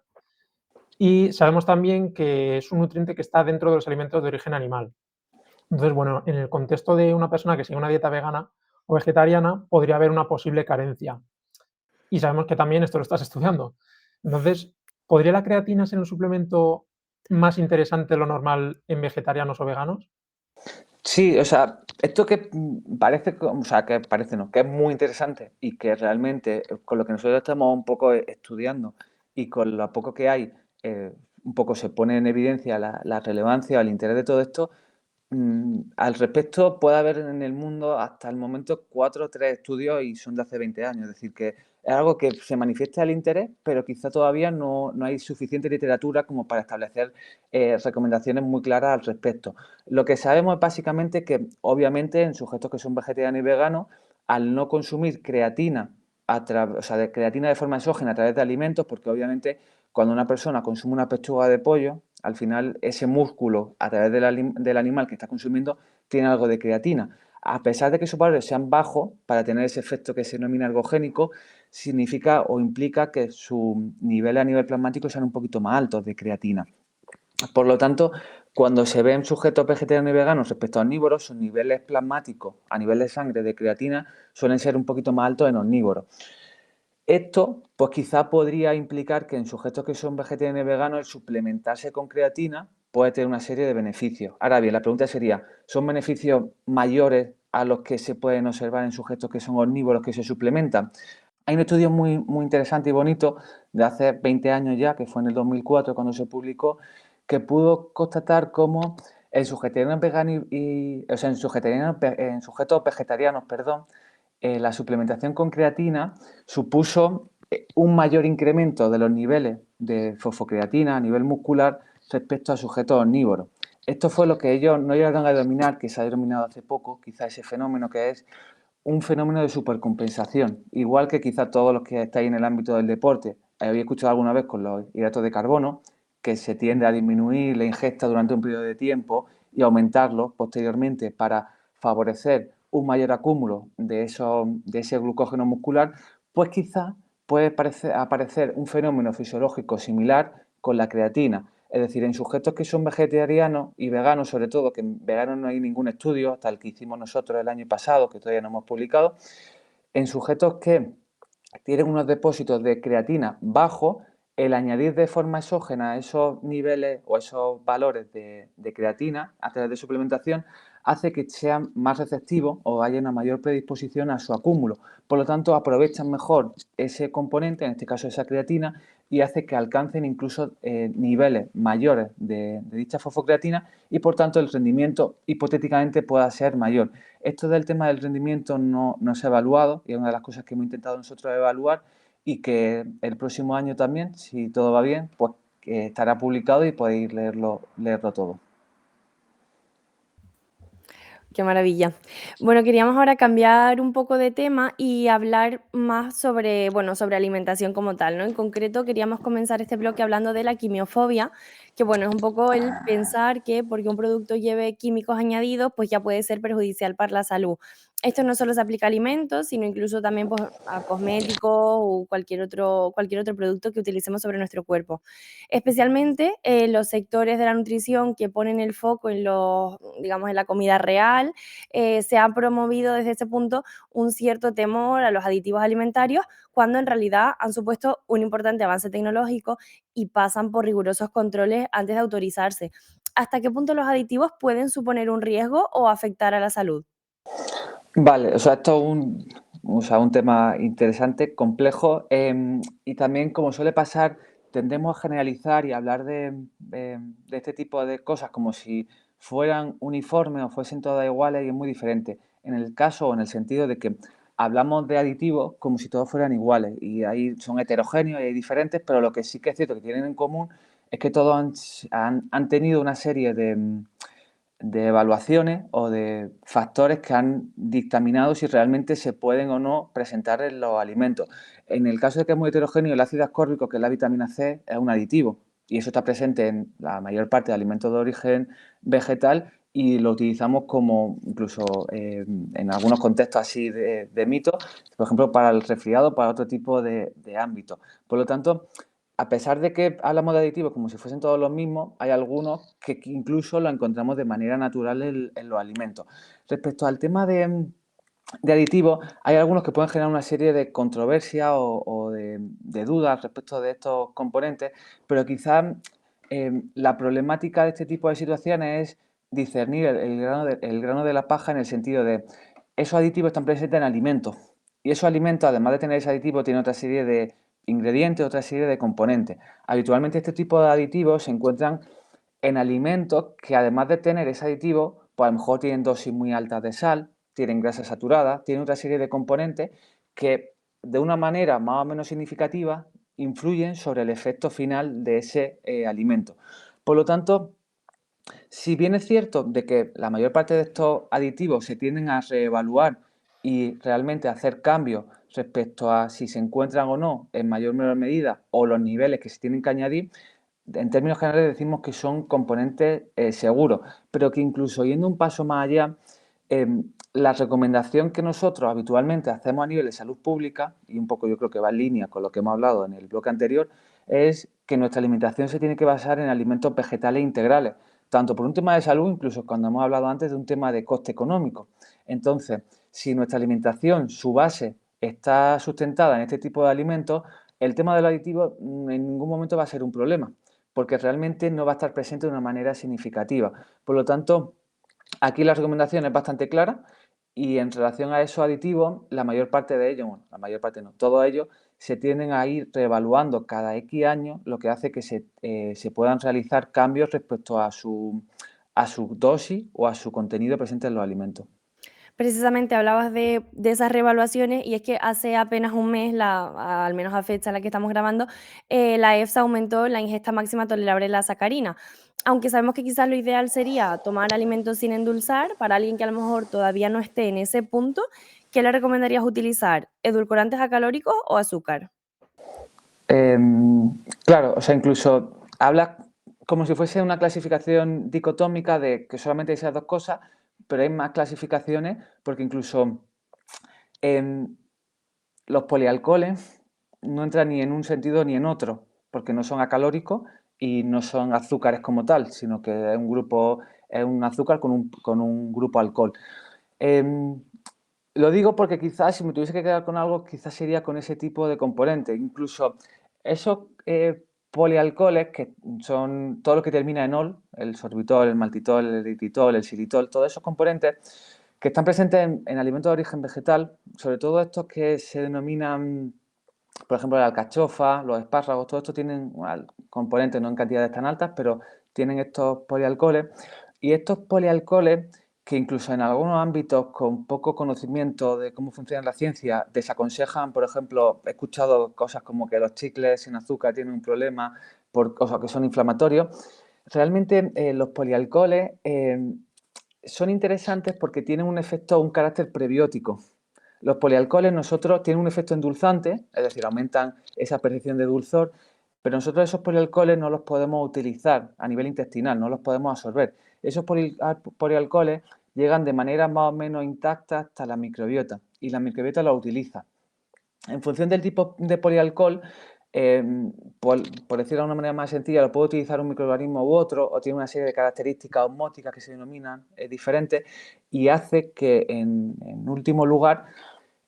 Y sabemos también que es un nutriente que está dentro de los alimentos de origen animal. Entonces, bueno, en el contexto de una persona que sigue una dieta vegana o vegetariana, podría haber una posible carencia. Y sabemos que también esto lo estás estudiando. Entonces, ¿podría la creatina ser un suplemento más interesante de lo normal en vegetarianos o veganos? Sí, o sea, esto que parece, o sea, que parece no, que es muy interesante y que realmente con lo que nosotros estamos un poco estudiando y con lo poco que hay, un poco se pone en evidencia la relevancia o el interés de todo esto. Al respecto, puede haber en el mundo hasta el momento 4 o 3 estudios y son de hace 20 años. Es decir, que es algo que se manifiesta el interés, pero quizá todavía no hay suficiente literatura como para establecer recomendaciones muy claras al respecto. Lo que sabemos es básicamente que, obviamente, en sujetos que son vegetarianos y veganos, al no consumir creatina, o sea, de creatina de forma exógena a través de alimentos, porque obviamente cuando una persona consume una pechuga de pollo, al final ese músculo a través del animal que está consumiendo tiene algo de creatina. A pesar de que sus valores sean bajos, para tener ese efecto que se denomina ergogénico, significa o implica que sus niveles a nivel plasmático sean un poquito más altos de creatina. Por lo tanto, cuando se ven sujetos vegetarianos y veganos respecto a omnívoros, sus niveles plasmáticos a nivel de sangre de creatina suelen ser un poquito más altos en omnívoros. Esto, pues quizá podría implicar que en sujetos que son vegetarianos y veganos, el suplementarse con creatina puede tener una serie de beneficios. Ahora bien, la pregunta sería, ¿son beneficios mayores a los que se pueden observar en sujetos que son omnívoros que se suplementan? Hay un estudio muy, muy interesante y bonito de hace 20 años ya, que fue en el 2004 cuando se publicó, que pudo constatar cómo en sujetos veganos o sea, en sujetos vegetarianos, perdón, la suplementación con creatina supuso un mayor incremento de los niveles de fosfocreatina a nivel muscular respecto a sujetos omnívoros. Esto fue lo que ellos no llegaron a denominar, que se ha denominado hace poco, quizá ese fenómeno que es un fenómeno de supercompensación. Igual que quizá todos los que estáis en el ámbito del deporte habéis escuchado alguna vez con los hidratos de carbono, que se tiende a disminuir la ingesta durante un periodo de tiempo y aumentarlo posteriormente para favorecer un mayor acúmulo de ese glucógeno muscular, pues quizá puede aparecer un fenómeno fisiológico similar con la creatina. Es decir, en sujetos que son vegetarianos y veganos, sobre todo, que en veganos no hay ningún estudio, hasta el que hicimos nosotros el año pasado, que todavía no hemos publicado, en sujetos que tienen unos depósitos de creatina bajos, el añadir de forma exógena esos niveles o esos valores de creatina a través de suplementación hace que sean más receptivos o haya una mayor predisposición a su acúmulo. Por lo tanto, aprovechan mejor ese componente, en este caso esa creatina, y hace que alcancen incluso niveles mayores de dicha fosfocreatina y por tanto el rendimiento hipotéticamente pueda ser mayor. Esto del tema del rendimiento no se ha evaluado y es una de las cosas que hemos intentado nosotros evaluar y que el próximo año también, si todo va bien, pues estará publicado y podéis leerlo todo. Qué maravilla. Bueno, queríamos ahora cambiar un poco de tema y hablar más sobre, bueno, sobre alimentación como tal, ¿no? En concreto, queríamos comenzar este bloque hablando de la quimiofobia, que bueno, es un poco el pensar que porque un producto lleve químicos añadidos, pues ya puede ser perjudicial para la salud. Esto no solo se aplica a alimentos, sino incluso también pues, a cosméticos o cualquier otro producto que utilicemos sobre nuestro cuerpo. Especialmente los sectores de la nutrición que ponen el foco en digamos, en la comida real, se ha promovido desde ese punto un cierto temor a los aditivos alimentarios, cuando en realidad han supuesto un importante avance tecnológico y pasan por rigurosos controles antes de autorizarse. ¿Hasta qué punto los aditivos pueden suponer un riesgo o afectar a la salud? Vale, o sea, esto es un tema interesante, complejo, y también, como suele pasar, tendemos a generalizar y hablar de este tipo de cosas como si fueran uniformes o fuesen todas iguales, y es muy diferente. En el caso o en el sentido de que hablamos de aditivos como si todos fueran iguales, y ahí son heterogéneos y hay diferentes, pero lo que sí que es cierto que tienen en común es que todos han tenido una serie de evaluaciones o de factores que han dictaminado si realmente se pueden o no presentar en los alimentos. En el caso de que es muy heterogéneo, el ácido ascórbico, que es la vitamina C, es un aditivo y eso está presente en la mayor parte de alimentos de origen vegetal y lo utilizamos como incluso en algunos contextos así de mitos, por ejemplo para el resfriado, para otro tipo de ámbitos. Por lo tanto, a pesar de que hablamos de aditivos como si fuesen todos los mismos, hay algunos que incluso lo encontramos de manera natural en los alimentos. Respecto al tema de aditivos, hay algunos que pueden generar una serie de controversias o de dudas respecto de estos componentes, pero quizás la problemática de este tipo de situaciones es discernir el grano de la paja en el sentido de esos aditivos están presentes en alimentos y esos alimentos, además de tener ese aditivo, tienen otra serie de ingredientes, otra serie de componentes. Habitualmente este tipo de aditivos se encuentran en alimentos que además de tener ese aditivo, pues a lo mejor tienen dosis muy altas de sal, tienen grasa saturada, tienen otra serie de componentes que de una manera más o menos significativa influyen sobre el efecto final de ese alimento. Por lo tanto, si bien es cierto de que la mayor parte de estos aditivos se tienden a reevaluar y realmente hacer cambios respecto a si se encuentran o no en mayor o menor medida o los niveles que se tienen que añadir, en términos generales decimos que son componentes seguros, pero que incluso yendo un paso más allá, la recomendación que nosotros habitualmente hacemos a nivel de salud pública, y un poco yo creo que va en línea con lo que hemos hablado en el bloque anterior, es que nuestra alimentación se tiene que basar en alimentos vegetales integrales, tanto por un tema de salud, incluso cuando hemos hablado antes de un tema de coste económico. Entonces, si nuestra alimentación, su base, está sustentada en este tipo de alimentos, el tema del aditivo en ningún momento va a ser un problema, porque realmente no va a estar presente de una manera significativa. Por lo tanto, aquí la recomendación es bastante clara y en relación a esos aditivos, la mayor parte de ellos, bueno, la mayor parte no, todos ellos se tienden a ir reevaluando cada X años, lo que hace que se puedan realizar cambios respecto a su dosis o a su contenido presente en los alimentos. Precisamente hablabas de esas reevaluaciones y es que hace apenas un mes, al menos a fecha en la que estamos grabando, la EFSA aumentó la ingesta máxima tolerable de la sacarina. Aunque sabemos que quizás lo ideal sería tomar alimentos sin endulzar, para alguien que a lo mejor todavía no esté en ese punto, ¿qué le recomendarías utilizar? ¿Edulcorantes acalóricos o azúcar? Claro, o sea, incluso habla como si fuese una clasificación dicotómica de que solamente hay esas dos cosas, pero hay más clasificaciones porque incluso em, los polialcoholes no entran ni en un sentido ni en otro, porque no son acalóricos y no son azúcares como tal, sino que es un azúcar con un grupo alcohol. Em, lo digo porque quizás si me tuviese que quedar con algo, quizás sería con ese tipo de componente. Incluso esos polialcoholes, que son todo lo que termina en ol, el sorbitol, el maltitol, el eritritol, el xilitol, todos esos componentes que están presentes en alimentos de origen vegetal, sobre todo estos que se denominan, por ejemplo, la alcachofa, los espárragos, todo esto tienen componentes, no en cantidades tan altas, pero tienen estos polialcoholes. Y estos polialcoholes, que incluso en algunos ámbitos con poco conocimiento de cómo funciona la ciencia, desaconsejan, por ejemplo, he escuchado cosas como que los chicles sin azúcar tienen un problema por cosas que son inflamatorios. Realmente los polialcoholes son interesantes porque tienen un efecto, un carácter prebiótico. Los polialcoholes nosotros tienen un efecto endulzante, es decir, aumentan esa percepción de dulzor, pero nosotros esos polialcoholes no los podemos utilizar a nivel intestinal, no los podemos absorber. Esos polialcoholes llegan de manera más o menos intacta hasta la microbiota y la microbiota los utiliza. En función del tipo de polialcohol, por decirlo de una manera más sencilla, lo puede utilizar un microorganismo u otro, o tiene una serie de características osmóticas que se denominan diferentes, y hace que, en último lugar,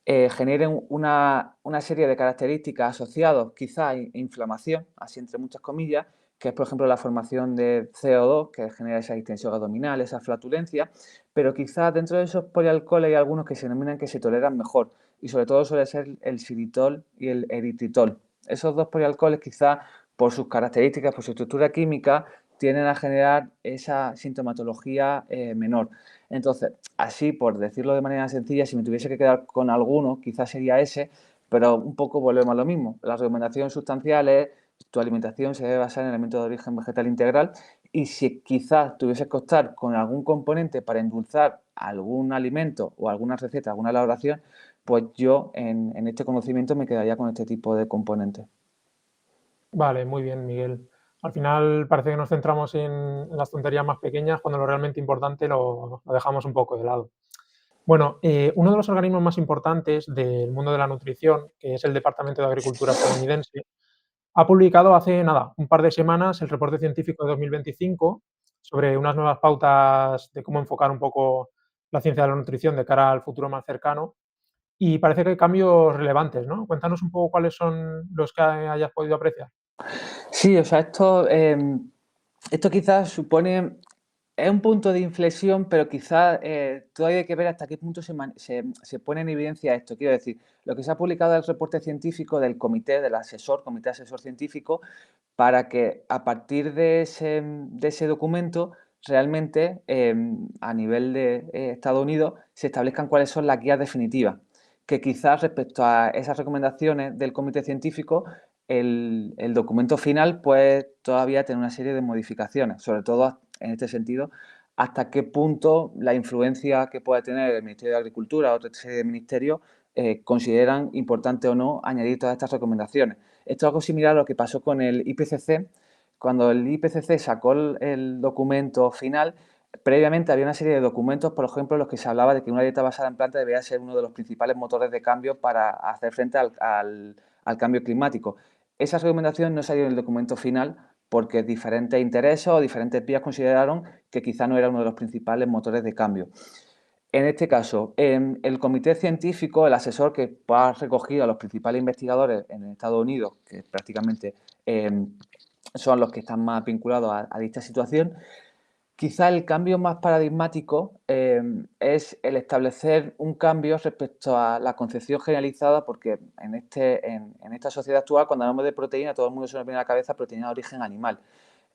generen una serie de características asociadas quizá a inflamación, así entre muchas comillas, que es, por ejemplo, la formación de CO2, que genera esa distensión abdominal, esa flatulencia, pero quizás dentro de esos polialcoholes hay algunos que se denominan que se toleran mejor, y sobre todo suele ser el xilitol y el eritritol. Esos dos polialcoholes quizás por sus características, por su estructura química, tienden a generar esa sintomatología menor. Entonces, así por decirlo de manera sencilla, si me tuviese que quedar con alguno, quizás sería ese, pero un poco volvemos a lo mismo. La recomendación sustancial es tu alimentación se debe basar en elementos de origen vegetal integral, y si quizás tuviese que optar con algún componente para endulzar algún alimento o alguna receta, alguna elaboración, pues yo en este conocimiento me quedaría con este tipo de componentes. Vale, muy bien, Miguel. Al final parece que nos centramos en las tonterías más pequeñas cuando lo realmente importante lo dejamos un poco de lado. Bueno, uno de los organismos más importantes del mundo de la nutrición, que es el Departamento de Agricultura estadounidense, ha publicado hace nada, un par de semanas, el reporte científico de 2025 sobre unas nuevas pautas de cómo enfocar un poco la ciencia de la nutrición de cara al futuro más cercano. Y parece que hay cambios relevantes, ¿no? Cuéntanos un poco cuáles son los que hayas podido apreciar. Sí, o sea, esto quizás supone, es un punto de inflexión, pero quizás todavía hay que ver hasta qué punto se pone en evidencia esto. Quiero decir, lo que se ha publicado es el reporte científico del comité, comité asesor científico, para que a partir de ese documento realmente a nivel de Estados Unidos se establezcan cuáles son las guías definitivas, que quizás respecto a esas recomendaciones del comité científico el documento final puede todavía tener una serie de modificaciones, sobre todo en este sentido, hasta qué punto la influencia que puede tener el Ministerio de Agricultura o otra serie de ministerios consideran importante o no añadir todas estas recomendaciones. Esto es algo similar a lo que pasó con el IPCC. Cuando el IPCC sacó el documento final, previamente había una serie de documentos, por ejemplo, en los que se hablaba de que una dieta basada en plantas debería ser uno de los principales motores de cambio para hacer frente al cambio climático. Esas recomendaciones no salieron en el documento final porque diferentes intereses o diferentes vías consideraron que quizá no era uno de los principales motores de cambio. En este caso, el comité científico, el asesor que ha recogido a los principales investigadores en Estados Unidos, que prácticamente son los que están más vinculados a dicha situación, quizá el cambio más paradigmático es el establecer un cambio respecto a la concepción generalizada, porque en esta sociedad actual, cuando hablamos de proteína, todo el mundo se nos viene a la cabeza proteína de origen animal.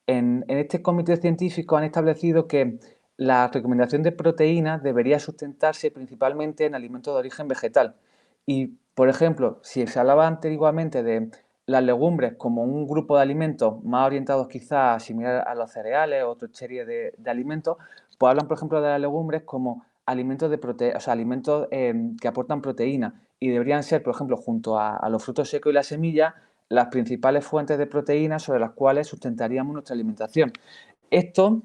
En este comité científico han establecido que la recomendación de proteínas debería sustentarse principalmente en alimentos de origen vegetal. Y, por ejemplo, si se hablaba antiguamente de las legumbres como un grupo de alimentos más orientados quizás a similar a los cereales o otra serie de alimentos, pues hablan, por ejemplo, de las legumbres como alimentos alimentos que aportan proteína, y deberían ser, por ejemplo, junto a los frutos secos y las semillas, las principales fuentes de proteínas sobre las cuales sustentaríamos nuestra alimentación. Esto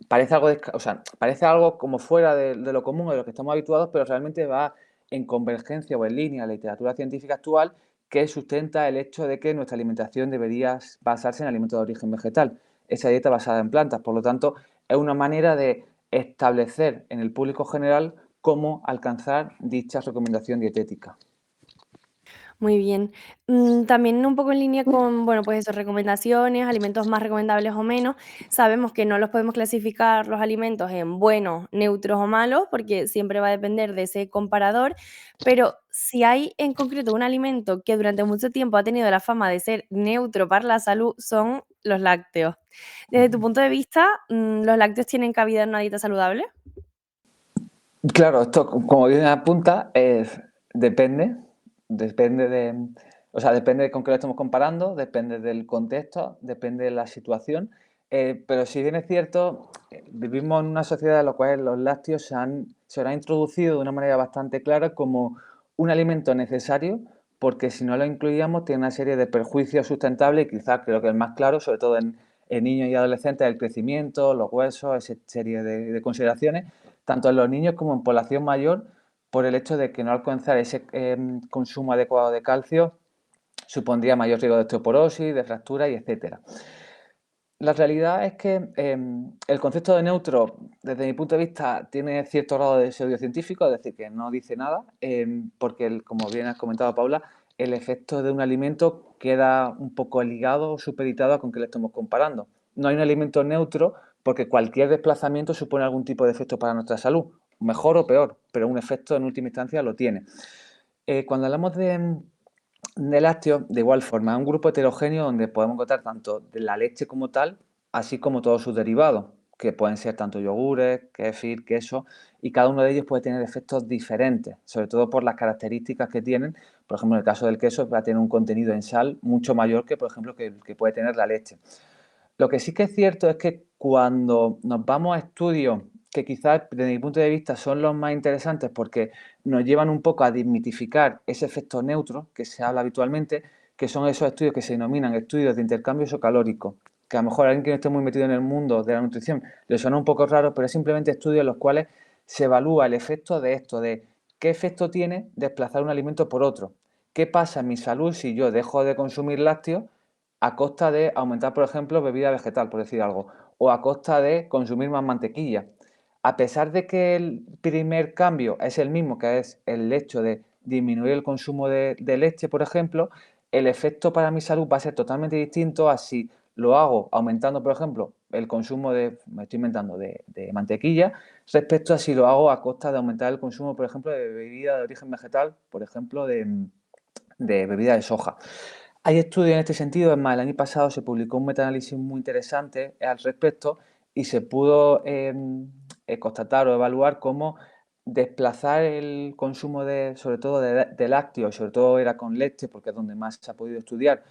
parece algo como fuera de lo común, de lo que estamos habituados, pero realmente va en convergencia o en línea a la literatura científica actual, que sustenta el hecho de que nuestra alimentación debería basarse en alimentos de origen vegetal, esa dieta basada en plantas. Por lo tanto, es una manera de establecer en el público general cómo alcanzar dicha recomendación dietética. Muy bien. También un poco en línea con, bueno, pues eso, recomendaciones, alimentos más recomendables o menos. Sabemos que no los podemos clasificar los alimentos en buenos, neutros o malos, porque siempre va a depender de ese comparador, pero si hay en concreto un alimento que durante mucho tiempo ha tenido la fama de ser neutro para la salud, son los lácteos. Desde tu punto de vista, ¿los lácteos tienen cabida en una dieta saludable? Claro, esto, como bien apunta, depende, depende de, o sea, depende de con qué lo estamos comparando, depende del contexto, depende de la situación, pero si bien es cierto, vivimos en una sociedad en la cual los lácteos se han introducido de una manera bastante clara como un alimento necesario, porque si no lo incluíamos tiene una serie de perjuicios sustentables y quizás creo que el más claro, sobre todo en niños y adolescentes, el crecimiento, los huesos, esa serie de consideraciones tanto en los niños como en población mayor, por el hecho de que no alcanzar ese consumo adecuado de calcio supondría mayor riesgo de osteoporosis, de fractura y etcétera. La realidad es que el concepto de neutro, desde mi punto de vista, tiene cierto grado de pseudocientífico, es decir, que no dice nada, porque, como bien has comentado, Paula, el efecto de un alimento queda un poco ligado o supeditado a con qué le estamos comparando. No hay un alimento neutro porque cualquier desplazamiento supone algún tipo de efecto para nuestra salud, mejor o peor, pero un efecto en última instancia lo tiene. Cuando hablamos de lácteos, de igual forma, es un grupo heterogéneo donde podemos encontrar tanto de la leche como tal, así como todos sus derivados, que pueden ser tanto yogures, kéfir, queso, y cada uno de ellos puede tener efectos diferentes, sobre todo por las características que tienen. Por ejemplo, en el caso del queso va a tener un contenido en sal mucho mayor que, por ejemplo, que puede tener la leche. Lo que sí que es cierto es que cuando nos vamos a estudios que quizás desde mi punto de vista son los más interesantes porque nos llevan un poco a desmitificar ese efecto neutro que se habla habitualmente, que son esos estudios que se denominan estudios de intercambio isocalórico, que a lo mejor a alguien que no esté muy metido en el mundo de la nutrición le suena un poco raro, pero es simplemente estudios en los cuales se evalúa el efecto de esto, de qué efecto tiene desplazar un alimento por otro. ¿Qué pasa en mi salud si yo dejo de consumir lácteos a costa de aumentar, por ejemplo, bebida vegetal, por decir algo, o a costa de consumir más mantequilla? A pesar de que el primer cambio es el mismo, que es el hecho de disminuir el consumo de leche, por ejemplo, el efecto para mi salud va a ser totalmente distinto a si lo hago aumentando, por ejemplo, el consumo me estoy inventando, de mantequilla, respecto a si lo hago a costa de aumentar el consumo, por ejemplo, de bebida de origen vegetal, por ejemplo, de bebida de soja. Hay estudios en este sentido, es más, el año pasado se publicó un metaanálisis muy interesante al respecto y se pudo constatar o evaluar cómo desplazar el consumo sobre todo de lácteos, sobre todo era con leche, porque es donde más se ha podido estudiar,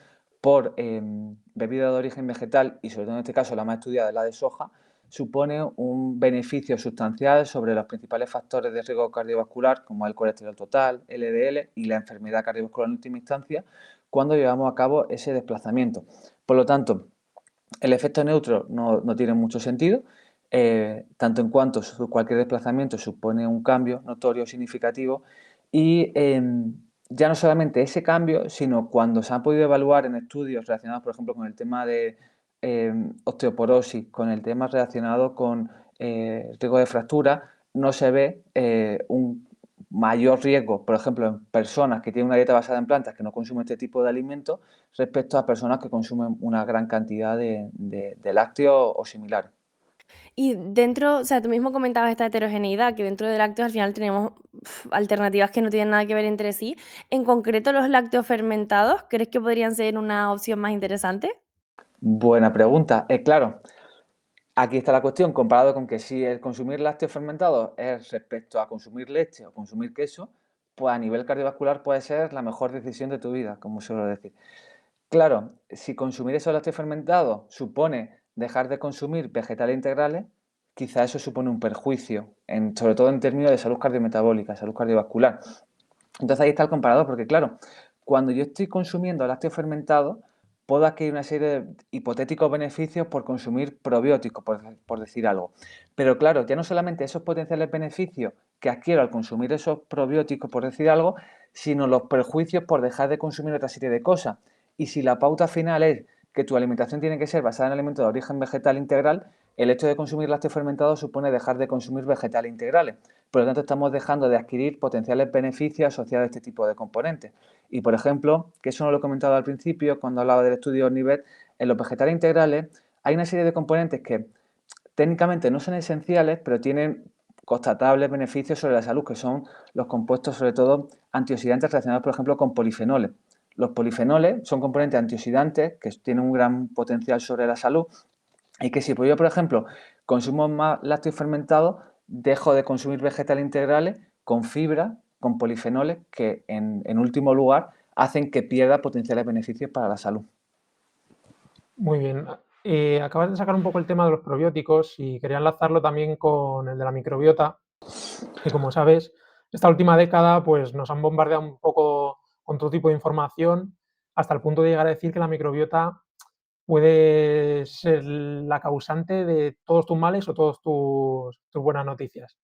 por bebida de origen vegetal y sobre todo en este caso la más estudiada es la de soja, supone un beneficio sustancial sobre los principales factores de riesgo cardiovascular, como el colesterol total, LDL y la enfermedad cardiovascular en última instancia, cuando llevamos a cabo ese desplazamiento. Por lo tanto, el efecto neutro no tiene mucho sentido, tanto en cuanto cualquier desplazamiento supone un cambio notorio, significativo, y ya no solamente ese cambio, sino cuando se han podido evaluar en estudios relacionados, por ejemplo, con el tema de osteoporosis, con el tema relacionado con riesgo de fractura, no se ve un mayor riesgo, por ejemplo, en personas que tienen una dieta basada en plantas que no consumen este tipo de alimentos respecto a personas que consumen una gran cantidad de lácteos o similar. Y dentro, o sea, tú mismo comentabas esta heterogeneidad, que dentro de lácteos al final tenemos alternativas que no tienen nada que ver entre sí. En concreto, los lácteos fermentados, ¿crees que podrían ser una opción más interesante? Buena pregunta. Claro, aquí está la cuestión, comparado con que si el consumir lácteos fermentados es respecto a consumir leche o consumir queso, pues a nivel cardiovascular puede ser la mejor decisión de tu vida, como suelo decir. Claro, si consumir esos lácteos fermentados supone dejar de consumir vegetales integrales, quizá eso supone un perjuicio, sobre todo en términos de salud cardiometabólica, salud cardiovascular. Entonces ahí está el comparador, porque claro, cuando yo estoy consumiendo lácteos fermentados, puedo adquirir una serie de hipotéticos beneficios por consumir probióticos, por decir algo. Pero claro, ya no solamente esos potenciales beneficios que adquiero al consumir esos probióticos, por decir algo, sino los perjuicios por dejar de consumir otra serie de cosas. Y si la pauta final es que tu alimentación tiene que ser basada en alimentos de origen vegetal integral, el hecho de consumir lácteos fermentados supone dejar de consumir vegetales integrales. por lo tanto estamos dejando de adquirir potenciales beneficios asociados a este tipo de componentes. Y, por ejemplo, que eso no lo he comentado al principio cuando hablaba del estudio Nivet, en los vegetales integrales hay una serie de componentes que técnicamente no son esenciales, pero tienen constatables beneficios sobre la salud, que son los compuestos, sobre todo, antioxidantes relacionados, por ejemplo, con polifenoles. Los polifenoles son componentes antioxidantes que tienen un gran potencial sobre la salud y que si yo, por ejemplo, consumo más lácteos fermentados, dejo de consumir vegetales integrales con fibra, con polifenoles, que en último lugar hacen que pierda potenciales beneficios para la salud. Muy bien. Acabas de sacar un poco el tema de los probióticos y quería enlazarlo también con el de la microbiota, que como sabes, esta última década pues, nos han bombardeado un poco con todo tipo de información hasta el punto de llegar a decir que la microbiota puede ser la causante de todos tus males o todas tus buenas noticias.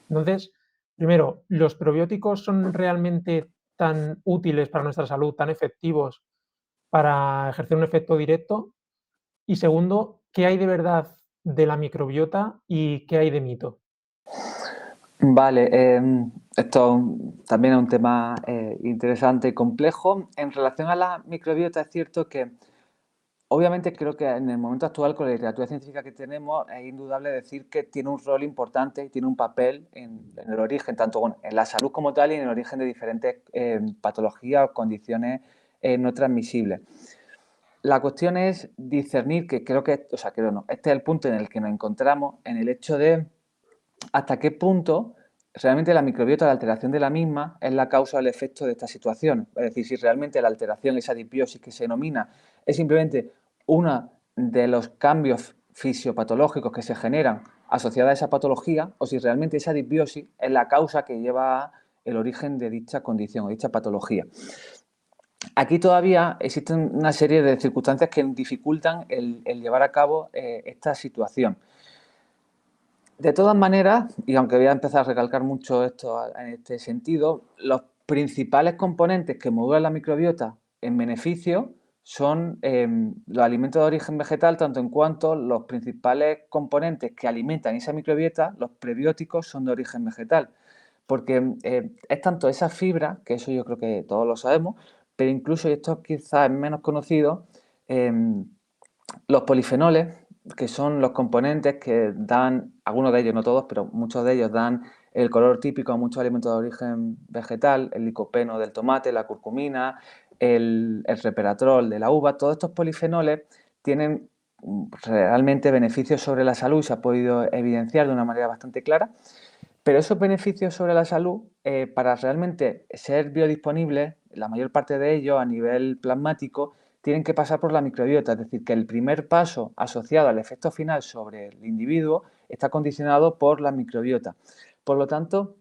Entonces, primero, ¿los probióticos son realmente tan útiles para nuestra salud, tan efectivos para ejercer un efecto directo? Y segundo, ¿qué hay de verdad de la microbiota y qué hay de mito? Vale, esto también es un tema interesante y complejo. En relación a la microbiota, es cierto que obviamente creo que en el momento actual, con la literatura científica que tenemos, es indudable decir que tiene un rol importante y tiene un papel en el origen, tanto bueno, en la salud como tal y en el origen de diferentes patologías o condiciones no transmisibles. La cuestión es discernir, que creo que, o sea, creo no, este es el punto en el que nos encontramos, en el hecho de hasta qué punto realmente la microbiota, la alteración de la misma, es la causa o el efecto de esta situación. Es decir, si realmente la alteración, esa disbiosis que se denomina, es simplemente uno de los cambios fisiopatológicos que se generan asociados a esa patología, o si realmente esa disbiosis es la causa que lleva a el origen de dicha condición o dicha patología. Aquí todavía existen una serie de circunstancias que dificultan el llevar a cabo esta situación. De todas maneras, y aunque voy a empezar a recalcar mucho esto en este sentido, los principales componentes que modulan la microbiota en beneficio son los alimentos de origen vegetal, tanto en cuanto los principales componentes que alimentan esa microbiota, los prebióticos, son de origen vegetal. Porque es tanto esa fibra, que eso yo creo que todos lo sabemos, pero incluso, y esto quizás es menos conocido, los polifenoles, que son los componentes que dan, algunos de ellos, no todos, pero muchos de ellos dan el color típico a muchos alimentos de origen vegetal, el licopeno del tomate, la curcumina, el resveratrol de la uva. Todos estos polifenoles tienen realmente beneficios sobre la salud y se ha podido evidenciar de una manera bastante clara. Pero esos beneficios sobre la salud, para realmente ser biodisponibles, la mayor parte de ellos a nivel plasmático, tienen que pasar por la microbiota. Es decir, que el primer paso asociado al efecto final sobre el individuo está condicionado por la microbiota. Por lo tanto,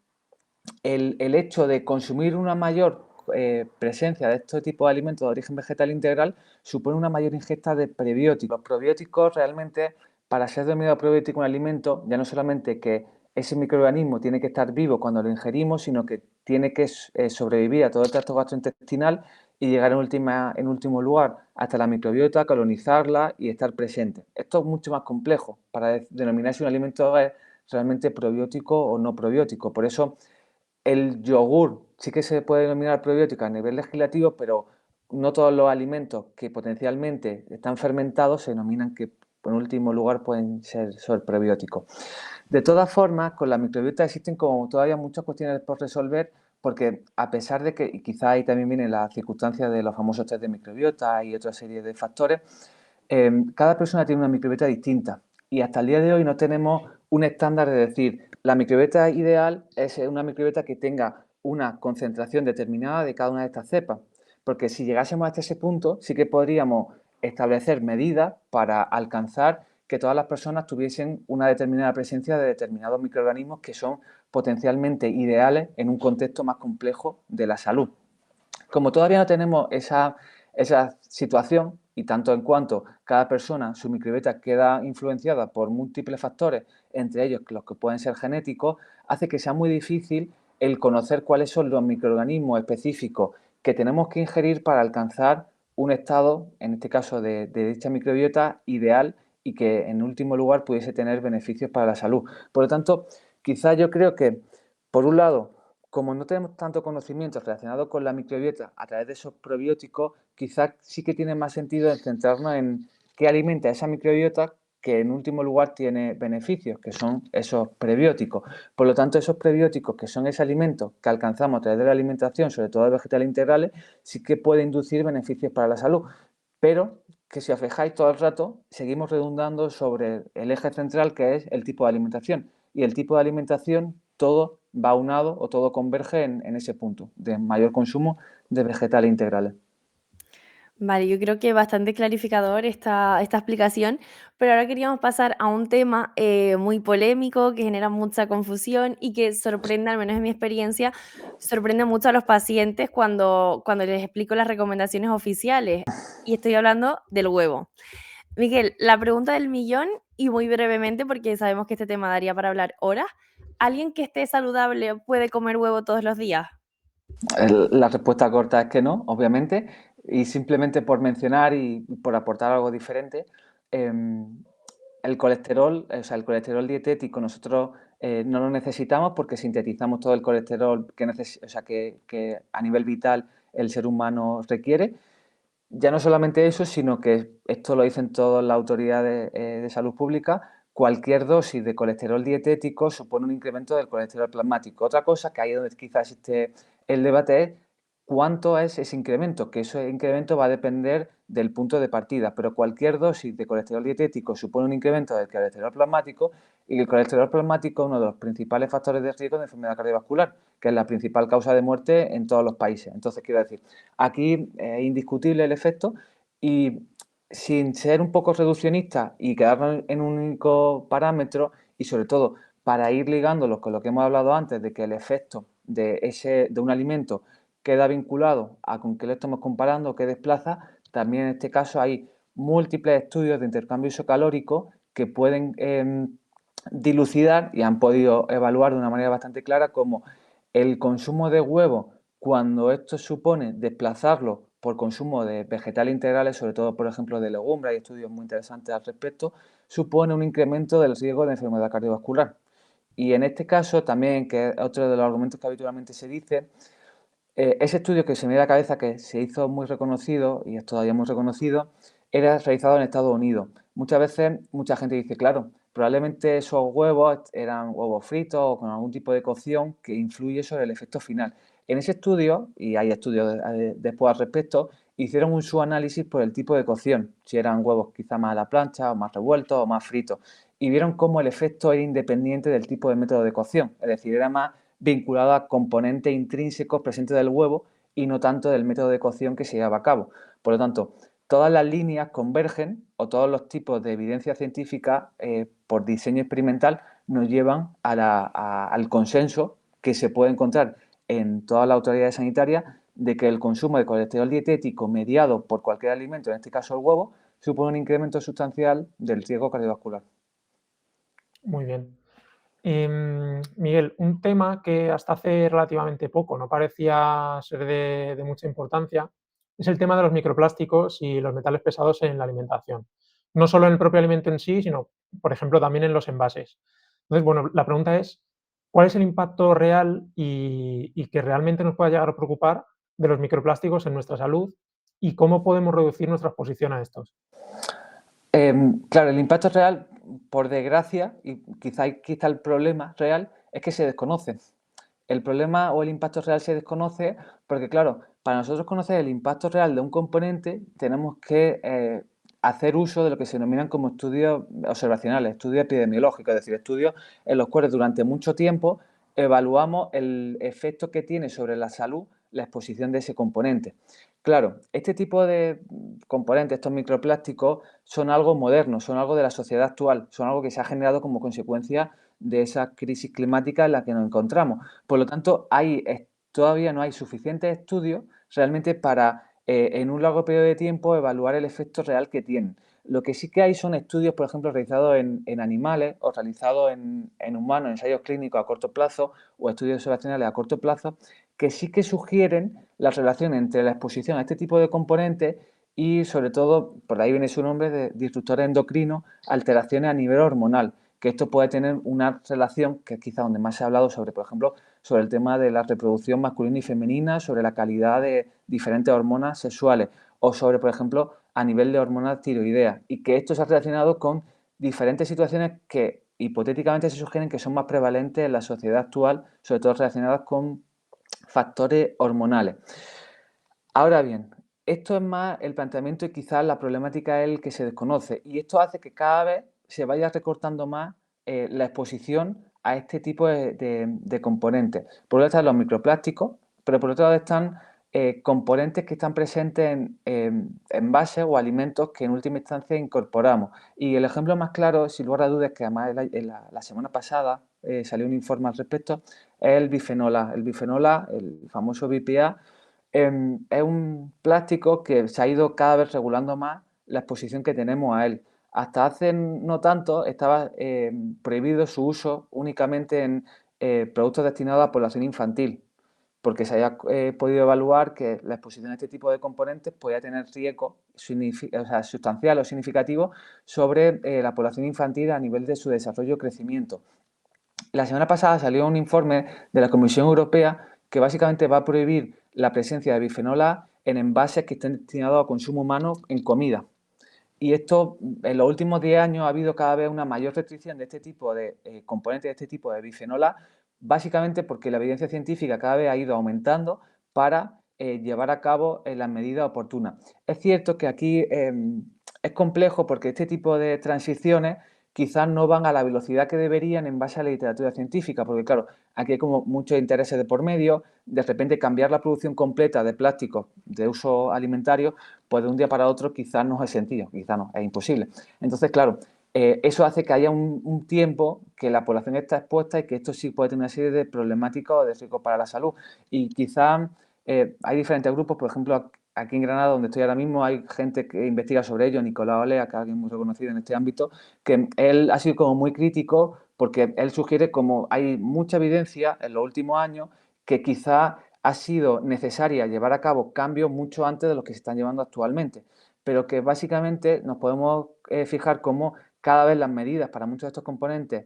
el hecho de consumir una mayor presencia de este tipo de alimentos de origen vegetal integral supone una mayor ingesta de prebióticos. Los probióticos realmente, para ser denominado probiótico un alimento, ya no solamente que ese microorganismo tiene que estar vivo cuando lo ingerimos, sino que tiene que sobrevivir a todo el tracto gastrointestinal y llegar en último lugar hasta la microbiota, colonizarla y estar presente. Esto es mucho más complejo para denominar si un alimento es realmente probiótico o no probiótico. Por eso el yogur sí que se puede denominar probiótico a nivel legislativo, pero no todos los alimentos que potencialmente están fermentados se denominan que, en último lugar, pueden ser prebióticos. De todas formas, con la microbiota existen como todavía muchas cuestiones por resolver, porque a pesar de que, y quizá ahí también vienen las circunstancias de los famosos test de microbiota y otra serie de factores, cada persona tiene una microbiota distinta y hasta el día de hoy no tenemos un estándar de decir la microbiota ideal es una microbiota que tenga una concentración determinada de cada una de estas cepas, porque si llegásemos hasta ese punto sí que podríamos establecer medidas para alcanzar que todas las personas tuviesen una determinada presencia de determinados microorganismos que son potencialmente ideales en un contexto más complejo de la salud. Como todavía no tenemos esa situación, y tanto en cuanto cada persona, su microbiota queda influenciada por múltiples factores, entre ellos los que pueden ser genéticos, hace que sea muy difícil el conocer cuáles son los microorganismos específicos que tenemos que ingerir para alcanzar un estado, en este caso de dicha microbiota, ideal y que en último lugar pudiese tener beneficios para la salud. Por lo tanto, quizás yo creo que Por un lado, como no tenemos tanto conocimiento relacionado con la microbiota a través de esos probióticos, quizás sí que tiene más sentido centrarnos en qué alimenta esa microbiota que en último lugar tiene beneficios, que son esos prebióticos. Por lo tanto, esos prebióticos, que son ese alimento que alcanzamos a través de la alimentación, sobre todo de vegetales integrales, sí que puede inducir beneficios para la salud. Pero que si os fijáis todo el rato, seguimos redundando sobre el eje central, que es el tipo de alimentación. Y el tipo de alimentación, todo va aunado o todo converge en ese punto de mayor consumo de vegetales integrales. Vale, yo creo que bastante clarificador esta explicación, pero ahora queríamos pasar a un tema muy polémico que genera mucha confusión y que sorprende, al menos en mi experiencia, sorprende mucho a los pacientes cuando les explico las recomendaciones oficiales. Y estoy hablando del huevo. Miguel, la pregunta del millón y muy brevemente, porque sabemos que este tema daría para hablar horas. ¿Alguien que esté saludable puede comer huevo todos los días? La respuesta corta es que no, obviamente, y simplemente por mencionar y por aportar algo diferente, el colesterol, o sea, el colesterol dietético nosotros no lo necesitamos porque sintetizamos todo el colesterol que a nivel vital el ser humano requiere. Ya no solamente eso, sino que esto lo dicen todas las autoridades de salud pública, cualquier dosis de colesterol dietético supone un incremento del colesterol plasmático. Otra cosa que ahí es donde quizás existe el debate es cuánto es ese incremento, que ese incremento va a depender del punto de partida, pero cualquier dosis de colesterol dietético supone un incremento del colesterol plasmático y el colesterol plasmático es uno de los principales factores de riesgo de enfermedad cardiovascular, que es la principal causa de muerte en todos los países. Entonces, quiero decir, aquí es indiscutible el efecto y sin ser un poco reduccionista y quedarnos en un único parámetro y sobre todo para ir ligándolo con lo que hemos hablado antes de que el efecto de un alimento queda vinculado a con qué lo estamos comparando, qué desplaza, también en este caso hay múltiples estudios de intercambio isocalórico que pueden dilucidar y han podido evaluar de una manera bastante clara cómo el consumo de huevo, cuando esto supone desplazarlo por consumo de vegetales integrales, sobre todo, por ejemplo, de legumbres, hay estudios muy interesantes al respecto, supone un incremento del riesgo de enfermedad cardiovascular. Y en este caso también, que es otro de los argumentos que habitualmente se dice, ese estudio que se me da a la cabeza, que se hizo muy reconocido y es todavía muy reconocido, era realizado en Estados Unidos. Muchas veces mucha gente dice, claro, probablemente esos huevos eran huevos fritos o con algún tipo de cocción que influye sobre el efecto final. En ese estudio, y hay estudios después al respecto, hicieron un subanálisis por el tipo de cocción, si eran huevos quizá más a la plancha, o más revueltos o más fritos, y vieron cómo el efecto era independiente del tipo de método de cocción, es decir, era más vinculado a componentes intrínsecos presentes del huevo y no tanto del método de cocción que se lleva a cabo. Por lo tanto, todas las líneas convergen o todos los tipos de evidencia científica por diseño experimental nos llevan al consenso que se puede encontrar en todas las autoridades sanitarias de que el consumo de colesterol dietético mediado por cualquier alimento, en este caso el huevo, supone un incremento sustancial del riesgo cardiovascular. Muy bien. Miguel, un tema que hasta hace relativamente poco no parecía ser de mucha importancia es el tema de los microplásticos y los metales pesados en la alimentación. No solo en el propio alimento en sí, sino, por ejemplo, también en los envases. Entonces, bueno, la pregunta es, ¿cuál es el impacto real y que realmente nos pueda llegar a preocupar de los microplásticos en nuestra salud y cómo podemos reducir nuestra exposición a estos? Claro, el impacto real, por desgracia, y quizá el problema real, es que se desconoce. El problema o el impacto real se desconoce porque, claro, para nosotros conocer el impacto real de un componente tenemos que hacer uso de lo que se denominan como estudios observacionales, estudios epidemiológicos, es decir, estudios en los cuales durante mucho tiempo evaluamos el efecto que tiene sobre la salud la exposición de ese componente. Claro, este tipo de componentes, estos microplásticos, son algo moderno, son algo de la sociedad actual, son algo que se ha generado como consecuencia de esa crisis climática en la que nos encontramos. Por lo tanto, todavía no hay suficientes estudios realmente para, en un largo periodo de tiempo, evaluar el efecto real que tienen. Lo que sí que hay son estudios, por ejemplo, realizados en animales o realizados en humanos, ensayos clínicos a corto plazo o estudios observacionales a corto plazo, que sí que sugieren la relación entre la exposición a este tipo de componentes y, sobre todo, por ahí viene su nombre, de disruptores endocrinos, alteraciones a nivel hormonal, que esto puede tener una relación, que es quizá donde más se ha hablado sobre, por ejemplo, sobre el tema de la reproducción masculina y femenina, sobre la calidad de diferentes hormonas sexuales o sobre, por ejemplo, a nivel de hormonas tiroideas, y que esto se ha relacionado con diferentes situaciones que hipotéticamente se sugieren que son más prevalentes en la sociedad actual, sobre todo relacionadas con factores hormonales. Ahora bien, esto es más el planteamiento y quizás la problemática es el que se desconoce, y esto hace que cada vez se vaya recortando más la exposición a este tipo de componentes. Por un lado están los microplásticos, pero por otro lado están componentes que están presentes en envases o alimentos que en última instancia incorporamos. Y el ejemplo más claro, sin lugar a dudas, que además la semana pasada salió un informe al respecto, es el bifenol A. El bifenol A, el famoso BPA, es un plástico que se ha ido cada vez regulando más la exposición que tenemos a él. Hasta hace no tanto estaba prohibido su uso únicamente en productos destinados a población infantil, porque se haya podido evaluar que la exposición a este tipo de componentes podía tener riesgo sustancial o significativo sobre la población infantil a nivel de su desarrollo y crecimiento. La semana pasada salió un informe de la Comisión Europea que básicamente va a prohibir la presencia de bifenol A en envases que estén destinados a consumo humano en comida. Y esto, en los últimos 10 años, ha habido cada vez una mayor restricción de este tipo de componentes, de este tipo de bifenol A, básicamente porque la evidencia científica cada vez ha ido aumentando para llevar a cabo las medidas oportunas. Es cierto que aquí es complejo porque este tipo de transiciones quizás no van a la velocidad que deberían en base a la literatura científica, porque claro, aquí hay como muchos intereses de por medio, de repente cambiar la producción completa de plásticos de uso alimentario, pues de un día para otro quizás no es sencillo, quizás no, es imposible. Entonces, claro, eso hace que haya un tiempo que la población está expuesta y que esto sí puede tener una serie de problemáticas o de riesgos para la salud. Y quizás hay diferentes grupos, por ejemplo, aquí en Granada, donde estoy ahora mismo, hay gente que investiga sobre ello, Nicolás Olea, que es alguien muy reconocido en este ámbito, que él ha sido como muy crítico porque él sugiere como hay mucha evidencia en los últimos años que quizás ha sido necesaria llevar a cabo cambios mucho antes de los que se están llevando actualmente, pero que básicamente nos podemos fijar como cada vez las medidas para muchos de estos componentes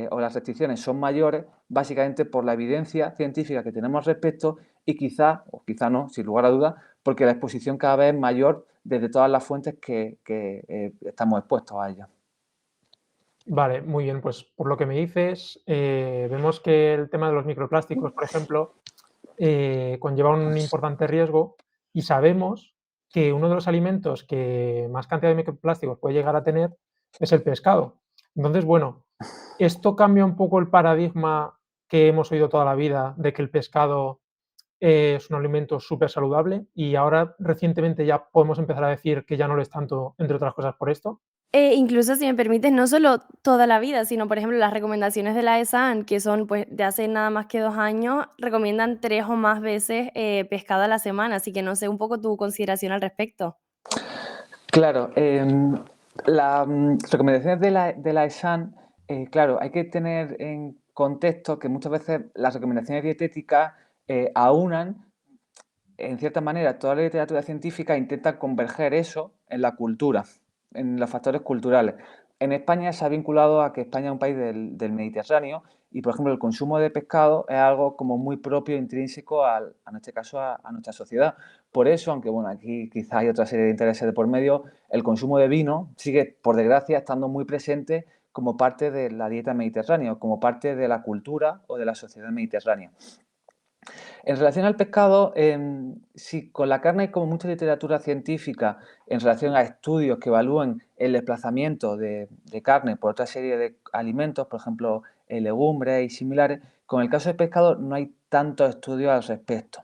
o las restricciones son mayores, básicamente por la evidencia científica que tenemos al respecto y quizá, o quizá no, sin lugar a dudas, porque la exposición cada vez es mayor desde todas las fuentes que estamos expuestos a ellas. Vale, muy bien. Pues por lo que me dices, vemos que el tema de los microplásticos, por ejemplo, conlleva un importante riesgo y sabemos que uno de los alimentos que más cantidad de microplásticos puede llegar a tener es el pescado. Entonces, bueno, esto cambia un poco el paradigma que hemos oído toda la vida de que el pescado es un alimento súper saludable y ahora recientemente ya podemos empezar a decir que ya no lo es tanto, entre otras cosas por esto. Incluso, si me permites, no solo toda la vida, sino, por ejemplo, las recomendaciones de la ESAN, que son, pues, de hace nada más que 2 años, recomiendan 3 o más veces, pescado a la semana, así que no sé un poco tu consideración al respecto. Claro, las recomendaciones de la ESAN, claro, hay que tener en contexto que muchas veces las recomendaciones dietéticas aunan, en cierta manera, toda la literatura científica intenta converger eso en la cultura, en los factores culturales. En España se ha vinculado a que España es un país del Mediterráneo y, por ejemplo, el consumo de pescado es algo como muy propio, intrínseco en este caso, a nuestra sociedad. Por eso, aunque bueno, aquí quizás hay otra serie de intereses de por medio, el consumo de vino sigue, por desgracia, estando muy presente como parte de la dieta mediterránea, como parte de la cultura o de la sociedad mediterránea. En relación al pescado, sí, con la carne hay como mucha literatura científica en relación a estudios que evalúan el desplazamiento de carne por otra serie de alimentos, por ejemplo, legumbres y similares. Con el caso del pescado no hay tantos estudios al respecto.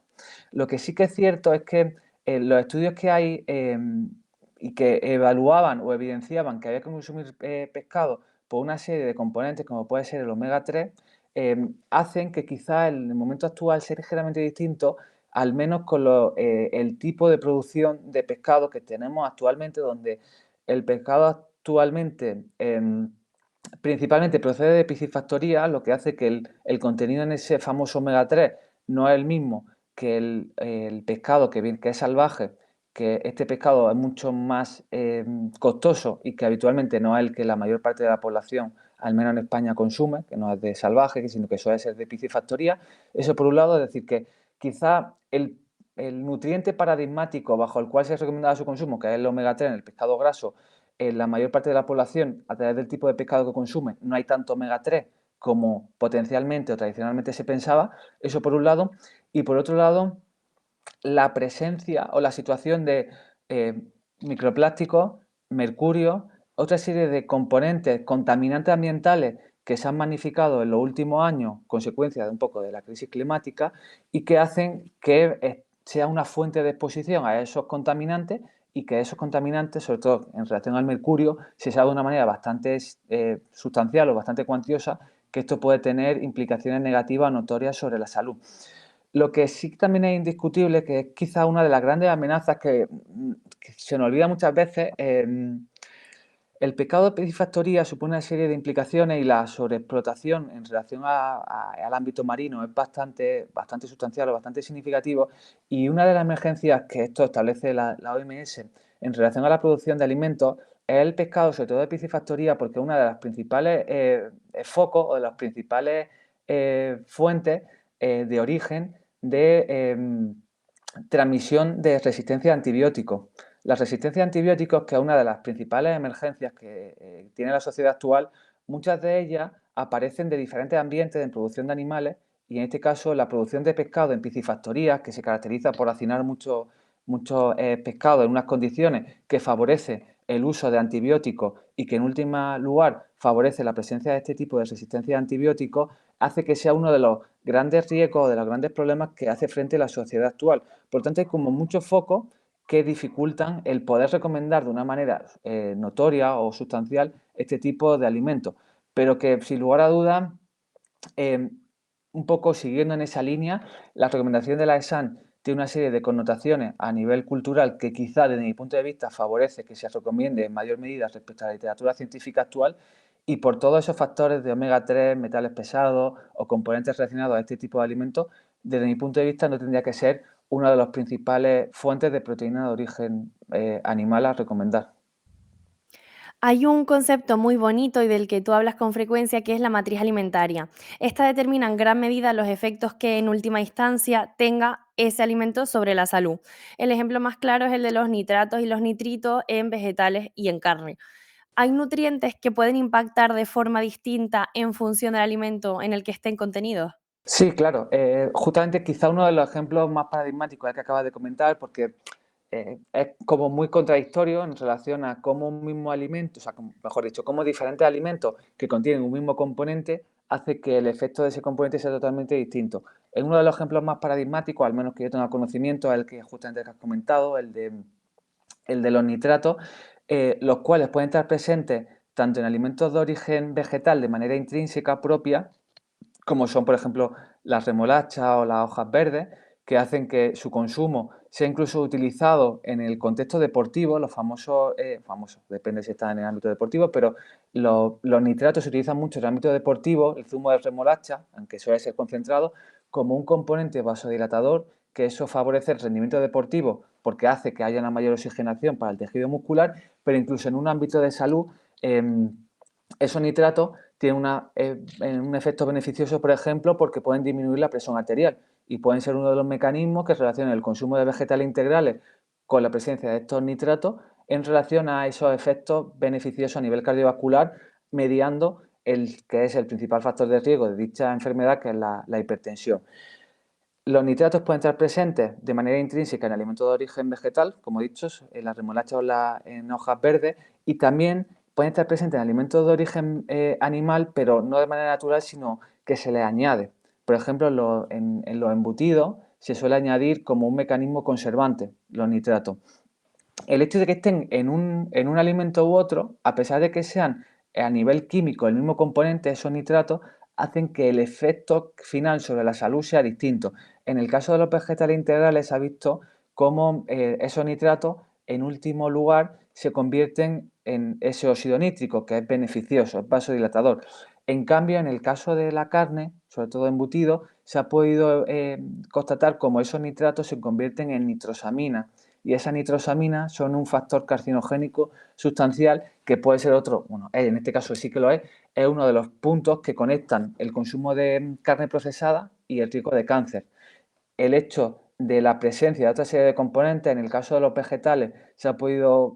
Lo que sí que es cierto es que los estudios que hay y que evaluaban o evidenciaban que había que consumir pescado por una serie de componentes como puede ser el omega 3, hacen que quizá en el momento actual sea ligeramente distinto, al menos con el tipo de producción de pescado que tenemos actualmente, donde el pescado actualmente principalmente procede de piscifactoría, lo que hace que el contenido en ese famoso omega 3 no es el mismo que el pescado que es salvaje, que este pescado es mucho más costoso y que habitualmente no es el que la mayor parte de la población al menos en España, consume, que no es de salvaje, sino que suele ser de piscifactoría. Eso por un lado, es decir, que quizá el nutriente paradigmático bajo el cual se recomendaba su consumo, que es el omega 3 en el pescado graso, en la mayor parte de la población, a través del tipo de pescado que consume, no hay tanto omega 3 como potencialmente o tradicionalmente se pensaba, eso por un lado, y por otro lado, la presencia o la situación de microplásticos, mercurio, otra serie de componentes contaminantes ambientales que se han magnificado en los últimos años, consecuencia de un poco de la crisis climática, y que hacen que sea una fuente de exposición a esos contaminantes y que esos contaminantes, sobre todo en relación al mercurio, se sabe de una manera bastante sustancial o bastante cuantiosa que esto puede tener implicaciones negativas notorias sobre la salud. Lo que sí también es indiscutible, que es quizá una de las grandes amenazas que se nos olvida muchas veces, el pecado de piscifactoría supone una serie de implicaciones y la sobreexplotación en relación al ámbito marino es bastante sustancial o bastante significativo, y una de las emergencias que esto establece la OMS en relación a la producción de alimentos es el pescado, sobre todo de piscifactoría, porque una de las principales focos o de las principales fuentes de origen de transmisión de resistencia a antibióticos. La resistencia a antibióticos, que es una de las principales emergencias que tiene la sociedad actual, muchas de ellas aparecen de diferentes ambientes de producción de animales, y en este caso la producción de pescado en piscifactorías, que se caracteriza por hacinar muchos pescados en unas condiciones que favorece el uso de antibióticos y que en último lugar favorece la presencia de este tipo de resistencia a antibióticos, hace que sea uno de los grandes riesgos, de los grandes problemas que hace frente a la sociedad actual. Por tanto, hay como muchos focos que dificultan el poder recomendar de una manera notoria o sustancial este tipo de alimentos, pero que sin lugar a dudas, un poco siguiendo en esa línea, la recomendación de la ESAN tiene una serie de connotaciones a nivel cultural que quizá desde mi punto de vista favorece que se recomiende en mayor medida respecto a la literatura científica actual, y por todos esos factores de omega 3, metales pesados o componentes relacionados a este tipo de alimentos, desde mi punto de vista no tendría que ser una de las principales fuentes de proteína de origen animal a recomendar. Hay un concepto muy bonito y del que tú hablas con frecuencia, que es la matriz alimentaria. Esta determina en gran medida los efectos que en última instancia tenga ese alimento sobre la salud. El ejemplo más claro es el de los nitratos y los nitritos en vegetales y en carne. Hay nutrientes que pueden impactar de forma distinta en función del alimento en el que estén contenidos. Sí, claro. Justamente quizá uno de los ejemplos más paradigmáticos es el que acabas de comentar, porque es como muy contradictorio en relación a cómo un mismo alimento, o sea, mejor dicho, cómo diferentes alimentos que contienen un mismo componente hace que el efecto de ese componente sea totalmente distinto. En uno de los ejemplos más paradigmáticos, al menos que yo tenga conocimiento, es el que justamente has comentado, el de los nitratos, los cuales pueden estar presentes tanto en alimentos de origen vegetal de manera intrínseca propia, como son, por ejemplo, las remolachas o las hojas verdes, que hacen que su consumo sea incluso utilizado en el contexto deportivo, los famosos, depende si está en el ámbito deportivo, pero los nitratos se utilizan mucho en el ámbito deportivo, el zumo de remolacha, aunque suele ser concentrado, como un componente vasodilatador, que eso favorece el rendimiento deportivo porque hace que haya una mayor oxigenación para el tejido muscular, pero incluso en un ámbito de salud, esos nitratos tienen un efecto beneficioso, por ejemplo, porque pueden disminuir la presión arterial y pueden ser uno de los mecanismos que relacionan el consumo de vegetales integrales con la presencia de estos nitratos en relación a esos efectos beneficiosos a nivel cardiovascular, mediando el que es el principal factor de riesgo de dicha enfermedad, que es la hipertensión. Los nitratos pueden estar presentes de manera intrínseca en alimentos de origen vegetal, como he dicho, en las remolachas o en hojas verdes, y también pueden estar presentes en alimentos de origen animal, pero no de manera natural, sino que se les añade. Por ejemplo, en los embutidos se suele añadir como un mecanismo conservante los nitratos. El hecho de que estén en un alimento u otro, a pesar de que sean a nivel químico el mismo componente, esos nitratos, hacen que el efecto final sobre la salud sea distinto. En el caso de los vegetales integrales se ha visto cómo esos nitratos, en último lugar, se convierten en ese óxido nítrico, que es beneficioso, es vasodilatador. En cambio, en el caso de la carne, sobre todo embutido, se ha podido constatar cómo esos nitratos se convierten en nitrosamina, y esas nitrosaminas son un factor carcinogénico sustancial que puede ser otro, bueno, en este caso sí que lo es uno de los puntos que conectan el consumo de carne procesada y el riesgo de cáncer. El hecho de la presencia de otra serie de componentes, en el caso de los vegetales, se ha podido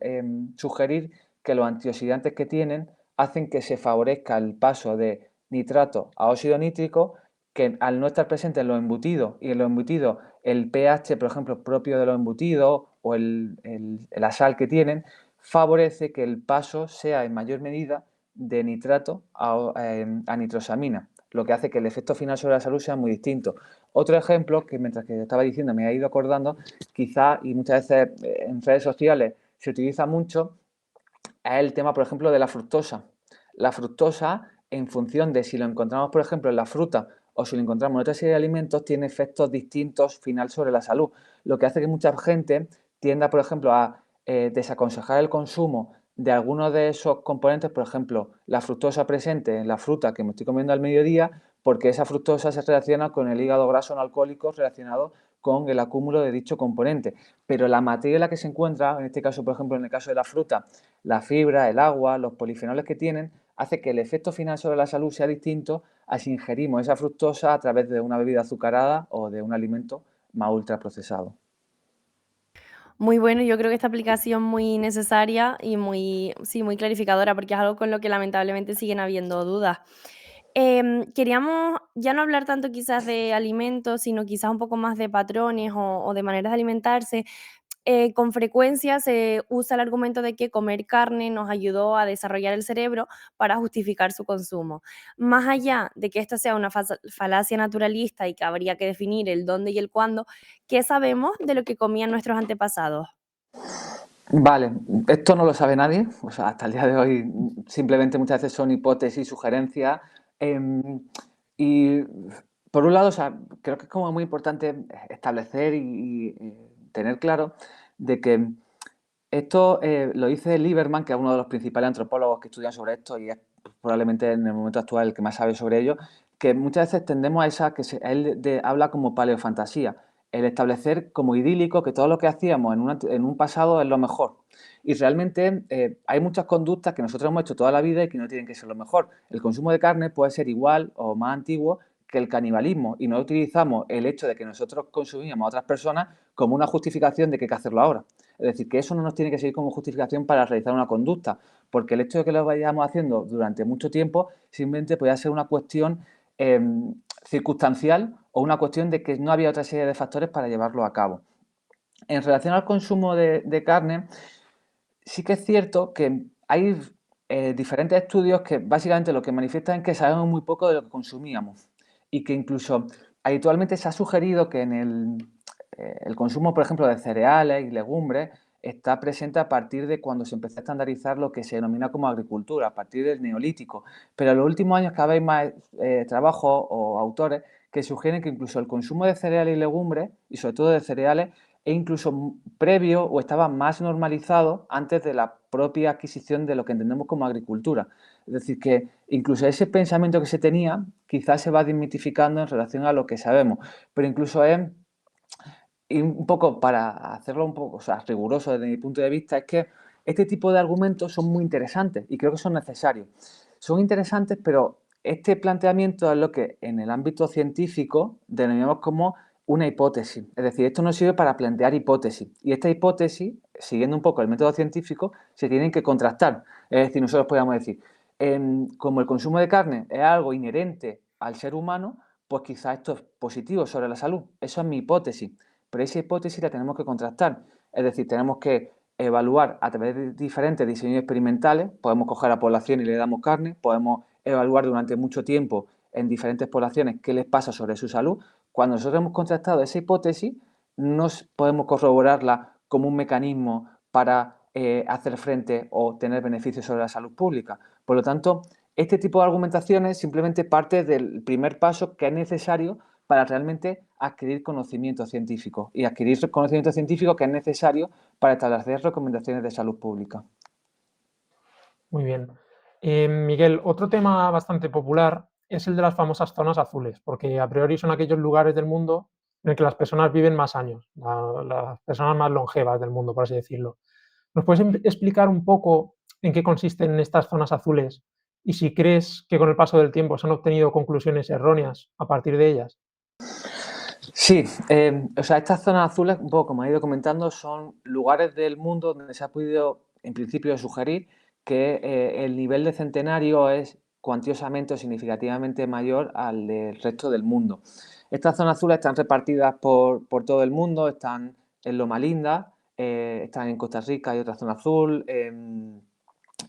sugerir que los antioxidantes que tienen hacen que se favorezca el paso de nitrato a óxido nítrico, que al no estar presente en los embutidos, y en los embutidos el pH, por ejemplo, propio de los embutidos o la sal que tienen, favorece que el paso sea en mayor medida de nitrato a nitrosamina, lo que hace que el efecto final sobre la salud sea muy distinto. Otro ejemplo que mientras que estaba diciendo me ha ido acordando, quizá y muchas veces en redes sociales se utiliza mucho, es el tema, por ejemplo, de la fructosa. La fructosa, en función de si lo encontramos, por ejemplo, en la fruta o si lo encontramos en otra serie de alimentos, tiene efectos distintos final sobre la salud, lo que hace que mucha gente tienda, por ejemplo, a desaconsejar el consumo de algunos de esos componentes, por ejemplo, la fructosa presente en la fruta que me estoy comiendo al mediodía, porque esa fructosa se relaciona con el hígado graso no alcohólico relacionado con el acúmulo de dicho componente. Pero la materia en la que se encuentra, en este caso, por ejemplo, en el caso de la fruta, la fibra, el agua, los polifenoles que tienen, hace que el efecto final sobre la salud sea distinto a si ingerimos esa fructosa a través de una bebida azucarada o de un alimento más ultraprocesado. Muy bueno, yo creo que esta aplicación muy necesaria y muy, sí, muy clarificadora, porque es algo con lo que lamentablemente siguen habiendo dudas. Queríamos ya no hablar tanto quizás de alimentos, sino quizás un poco más de patrones o de maneras de alimentarse. Con frecuencia se usa el argumento de que comer carne nos ayudó a desarrollar el cerebro para justificar su consumo. Más allá de que esto sea una falacia naturalista y que habría que definir el dónde y el cuándo, ¿qué sabemos de lo que comían nuestros antepasados? Vale, esto no lo sabe nadie, o sea, hasta el día de hoy simplemente muchas veces son hipótesis, sugerencias, y por un lado, o sea, creo que es como muy importante establecer y tener claro de que esto lo dice Lieberman, que es uno de los principales antropólogos que estudian sobre esto y es probablemente en el momento actual el que más sabe sobre ello, que muchas veces tendemos a esa que él habla como paleofantasía, el establecer como idílico que todo lo que hacíamos en un pasado es lo mejor. Y realmente hay muchas conductas que nosotros hemos hecho toda la vida y que no tienen que ser lo mejor. El consumo de carne puede ser igual o más antiguo que el canibalismo y no utilizamos el hecho de que nosotros consumíamos a otras personas como una justificación de que hay que hacerlo ahora. Es decir, que eso no nos tiene que servir como justificación para realizar una conducta, porque el hecho de que lo vayamos haciendo durante mucho tiempo simplemente podría ser una cuestión eh, circunstancial o una cuestión de que no había otra serie de factores para llevarlo a cabo. En relación al consumo de carne, sí que es cierto que hay diferentes estudios que básicamente lo que manifiestan es que sabemos muy poco de lo que consumíamos y que incluso habitualmente se ha sugerido que en el consumo, por ejemplo, de cereales y legumbres está presente a partir de cuando se empezó a estandarizar lo que se denomina como agricultura, a partir del neolítico. Pero en los últimos años cada vez más trabajos o autores que sugieren que incluso el consumo de cereales y legumbres, y sobre todo de cereales, e incluso previo o estaba más normalizado antes de la propia adquisición de lo que entendemos como agricultura. Es decir, que incluso ese pensamiento que se tenía quizás se va desmitificando en relación a lo que sabemos, pero incluso es, y un poco para hacerlo un poco, o sea, riguroso desde mi punto de vista, es que este tipo de argumentos son muy interesantes y creo que son necesarios. Son interesantes, pero este planteamiento es lo que en el ámbito científico denominamos como una hipótesis. Es decir, esto nos sirve para plantear hipótesis. Y esta hipótesis, siguiendo un poco el método científico, se tienen que contrastar. Es decir, nosotros podríamos decir, como el consumo de carne es algo inherente al ser humano, pues quizás esto es positivo sobre la salud. Eso es mi hipótesis. Pero esa hipótesis la tenemos que contrastar. Es decir, tenemos que evaluar a través de diferentes diseños experimentales. Podemos coger a población y le damos carne. Podemos evaluar durante mucho tiempo en diferentes poblaciones qué les pasa sobre su salud. Cuando nosotros hemos contrastado esa hipótesis, no podemos corroborarla como un mecanismo para hacer frente o tener beneficios sobre la salud pública. Por lo tanto, este tipo de argumentaciones simplemente parte del primer paso que es necesario para realmente adquirir conocimiento científico y adquirir conocimiento científico que es necesario para establecer recomendaciones de salud pública. Muy bien. Miguel, otro tema bastante popular es el de las famosas zonas azules, porque a priori son aquellos lugares del mundo en el que las personas viven más años, las personas más longevas del mundo, por así decirlo. ¿Nos puedes explicar un poco en qué consisten estas zonas azules y si crees que con el paso del tiempo se han obtenido conclusiones erróneas a partir de ellas? Sí, o sea, estas zonas azules, un poco como he ido comentando, son lugares del mundo donde se ha podido, en principio, sugerir que el nivel de centenario es cuantiosamente o significativamente mayor al del resto del mundo. Estas zonas azules están repartidas por todo el mundo, están en Loma Linda, están en Costa Rica, hay otra zona azul,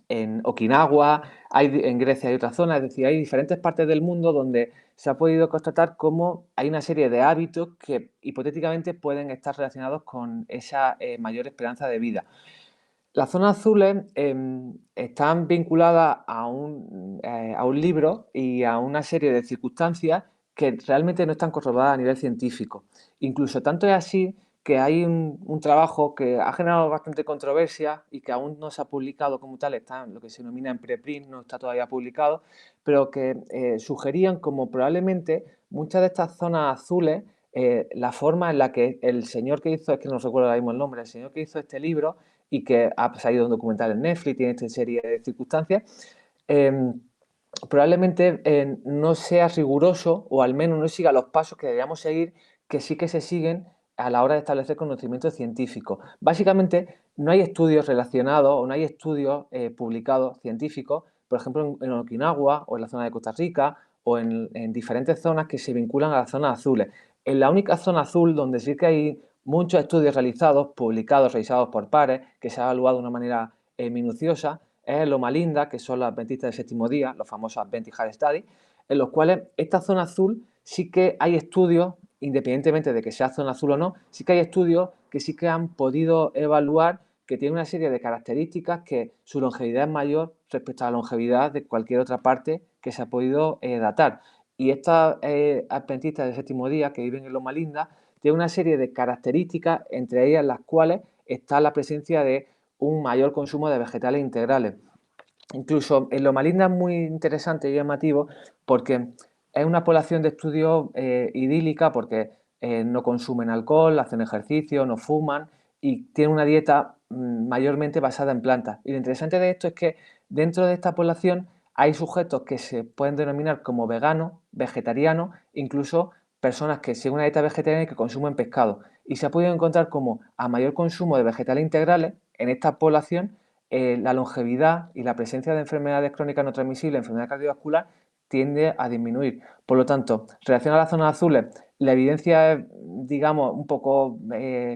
en Okinawa, en Grecia hay otra zona, es decir, hay diferentes partes del mundo donde se ha podido constatar cómo hay una serie de hábitos que hipotéticamente pueden estar relacionados con esa mayor esperanza de vida. Las zonas azules están vinculadas a un libro y a una serie de circunstancias que realmente no están corroboradas a nivel científico. Incluso tanto es así que hay un trabajo que ha generado bastante controversia y que aún no se ha publicado como tal, está en lo que se denomina en preprint, no está todavía publicado, pero que sugerían como probablemente muchas de estas zonas azules, la forma en la que el señor que hizo, es que no recuerdo ahora mismo el nombre, el señor que hizo este libro y que ha salido un documental en Netflix, tiene esta serie de circunstancias, probablemente no sea riguroso o al menos no siga los pasos que deberíamos seguir, que sí que se siguen a la hora de establecer conocimiento científico. Básicamente, no hay estudios relacionados o no hay estudios publicados científicos, por ejemplo, en Okinawa o en la zona de Costa Rica o en diferentes zonas que se vinculan a las zonas azules. En la única zona azul donde sí que hay muchos estudios realizados, publicados, revisados por pares, que se ha evaluado de una manera minuciosa, es Loma Linda, que son los adventistas del séptimo día, los famosos Adventist High Study, en los cuales esta zona azul sí que hay estudios, independientemente de que sea zona azul o no, sí que hay estudios que sí que han podido evaluar que tiene una serie de características que su longevidad es mayor respecto a la longevidad de cualquier otra parte que se ha podido datar. Y estos adventistas del séptimo día que viven en Loma Linda tienen una serie de características, entre ellas las cuales está la presencia de un mayor consumo de vegetales integrales. Incluso en Loma Linda es muy interesante y llamativo porque es una población de estudio idílica porque no consumen alcohol, hacen ejercicio, no fuman y tienen una dieta mayormente basada en plantas. Y lo interesante de esto es que dentro de esta población hay sujetos que se pueden denominar como veganos, vegetarianos, incluso personas que siguen una dieta vegetariana y que consumen pescado. Y se ha podido encontrar como a mayor consumo de vegetales integrales en esta población, la longevidad y la presencia de enfermedades crónicas no transmisibles, enfermedad cardiovascular, tiende a disminuir. Por lo tanto, en relación a las zonas azules, la evidencia es, digamos, un poco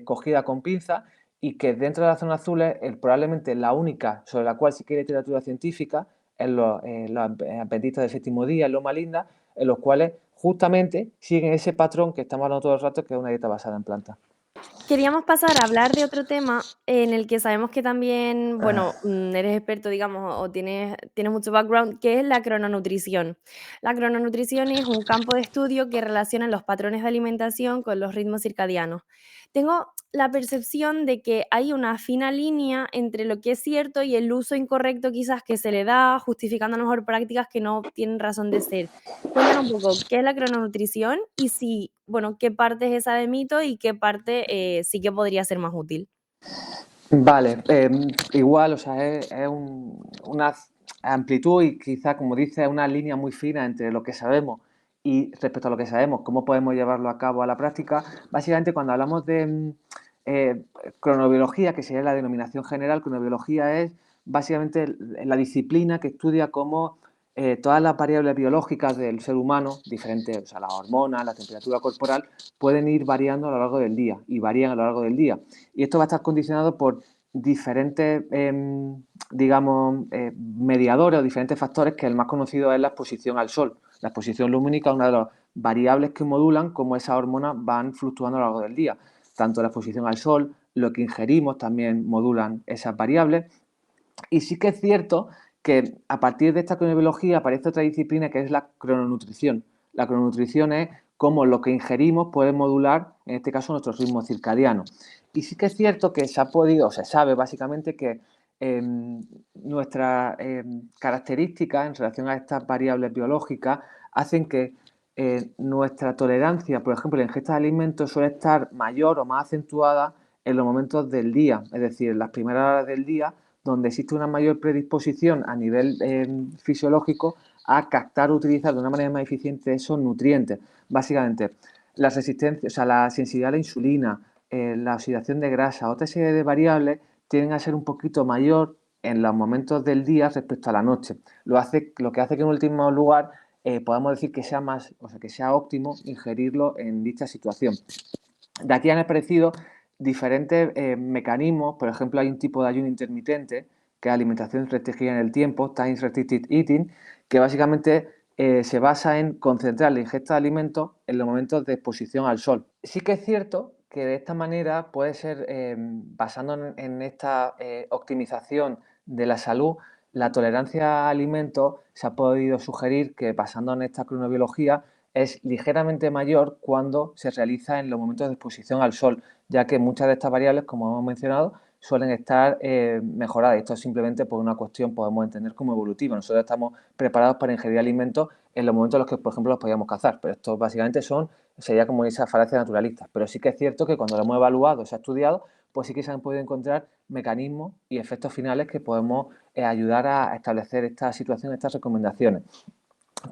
cogida con pinzas y que dentro de las zonas azules, probablemente la única sobre la cual sí que hay literatura científica es los adventistas del séptimo día, en Loma Linda, en los cuales justamente siguen ese patrón que estamos hablando todo el rato, que es una dieta basada en plantas. Queríamos pasar a hablar de otro tema en el que sabemos que también, bueno, eres experto, digamos, o tienes mucho background, que es la crononutrición. La crononutrición es un campo de estudio que relaciona los patrones de alimentación con los ritmos circadianos. Tengo la percepción de que hay una fina línea entre lo que es cierto y el uso incorrecto quizás que se le da, justificando a lo mejor prácticas que no tienen razón de ser. Cuéntanos un poco, ¿qué es la crononutrición? Y si, bueno, ¿qué parte es esa de mito y qué parte sí que podría ser más útil? Vale, igual, o sea, es una amplitud y quizá, como dice, una línea muy fina entre lo que sabemos y respecto a lo que sabemos, cómo podemos llevarlo a cabo a la práctica. Básicamente, cuando hablamos de cronobiología, que sería la denominación general, cronobiología es básicamente la disciplina que estudia cómo todas las variables biológicas del ser humano, diferentes, o sea, las hormonas, la temperatura corporal, pueden ir variando a lo largo del día y varían a lo largo del día. Y esto va a estar condicionado por diferentes, digamos, mediadores o diferentes factores, que el más conocido es la exposición al sol. La exposición lumínica es una de las variables que modulan cómo esas hormonas van fluctuando a lo largo del día. Tanto la exposición al sol, lo que ingerimos también modulan esas variables. Y sí que es cierto que a partir de esta cronobiología aparece otra disciplina que es la crononutrición. La crononutrición es cómo lo que ingerimos puede modular, en este caso, nuestros ritmos circadianos. Y sí que es cierto que se ha podido, o se sabe básicamente que nuestras características en relación a estas variables biológicas hacen que nuestra tolerancia, por ejemplo, la ingesta de alimentos suele estar mayor o más acentuada en los momentos del día, es decir, en las primeras horas del día, donde existe una mayor predisposición a nivel fisiológico a captar o utilizar de una manera más eficiente esos nutrientes. Básicamente, la resistencia, o sea, la sensibilidad a la insulina, la oxidación de grasa, otra serie de variables tienden a ser un poquito mayor en los momentos del día respecto a la noche. Lo que hace que en último lugar podamos decir que sea más, o sea, que sea óptimo ingerirlo en dicha situación. De aquí han aparecido diferentes mecanismos. Por ejemplo, hay un tipo de ayuno intermitente, que es alimentación restringida en el tiempo, time restricted eating, que básicamente se basa en concentrar la ingesta de alimentos en los momentos de exposición al sol. Sí que es cierto que de esta manera puede ser, basándonos en esta optimización de la salud, la tolerancia a alimentos se ha podido sugerir que, basándonos en esta cronobiología, es ligeramente mayor cuando se realiza en los momentos de exposición al sol, ya que muchas de estas variables, como hemos mencionado, suelen estar mejoradas. Esto es simplemente por una cuestión, podemos entender, como evolutiva. Nosotros estamos preparados para ingerir alimentos en los momentos en los que, por ejemplo, los podíamos cazar, pero estos básicamente sería como esas falacias naturalistas. Pero sí que es cierto que cuando lo hemos evaluado, se ha estudiado, pues sí que se han podido encontrar mecanismos y efectos finales que podemos ayudar a establecer esta situación, estas recomendaciones.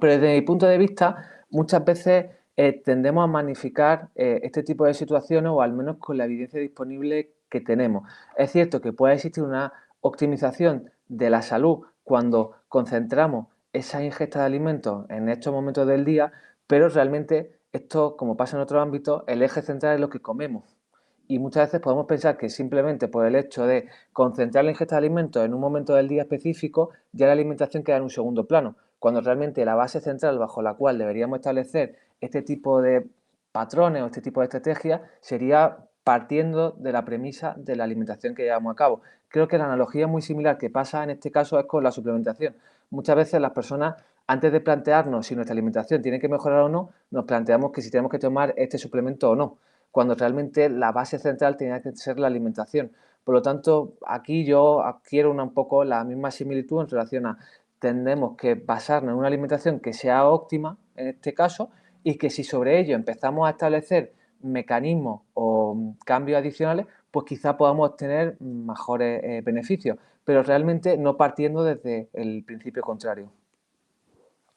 Pero desde mi punto de vista, muchas veces tendemos a magnificar este tipo de situaciones, o al menos con la evidencia disponible que tenemos. Es cierto que puede existir una optimización de la salud cuando concentramos esa ingesta de alimentos en estos momentos del día, pero realmente esto, como pasa en otros ámbitos, el eje central es lo que comemos. Y muchas veces podemos pensar que simplemente por el hecho de concentrar la ingesta de alimentos en un momento del día específico, ya la alimentación queda en un segundo plano, cuando realmente la base central bajo la cual deberíamos establecer este tipo de patrones o este tipo de estrategias sería partiendo de la premisa de la alimentación que llevamos a cabo. Creo que la analogía muy similar que pasa en este caso es con la suplementación. Muchas veces las personas, antes de plantearnos si nuestra alimentación tiene que mejorar o no, nos planteamos que si tenemos que tomar este suplemento o no, cuando realmente la base central tenía que ser la alimentación. Por lo tanto, aquí yo adquiero un poco la misma similitud en relación a tenemos que basarnos en una alimentación que sea óptima, en este caso, y que si sobre ello empezamos a establecer mecanismos o cambios adicionales, pues quizá podamos obtener mejores beneficios, pero realmente no partiendo desde el principio contrario.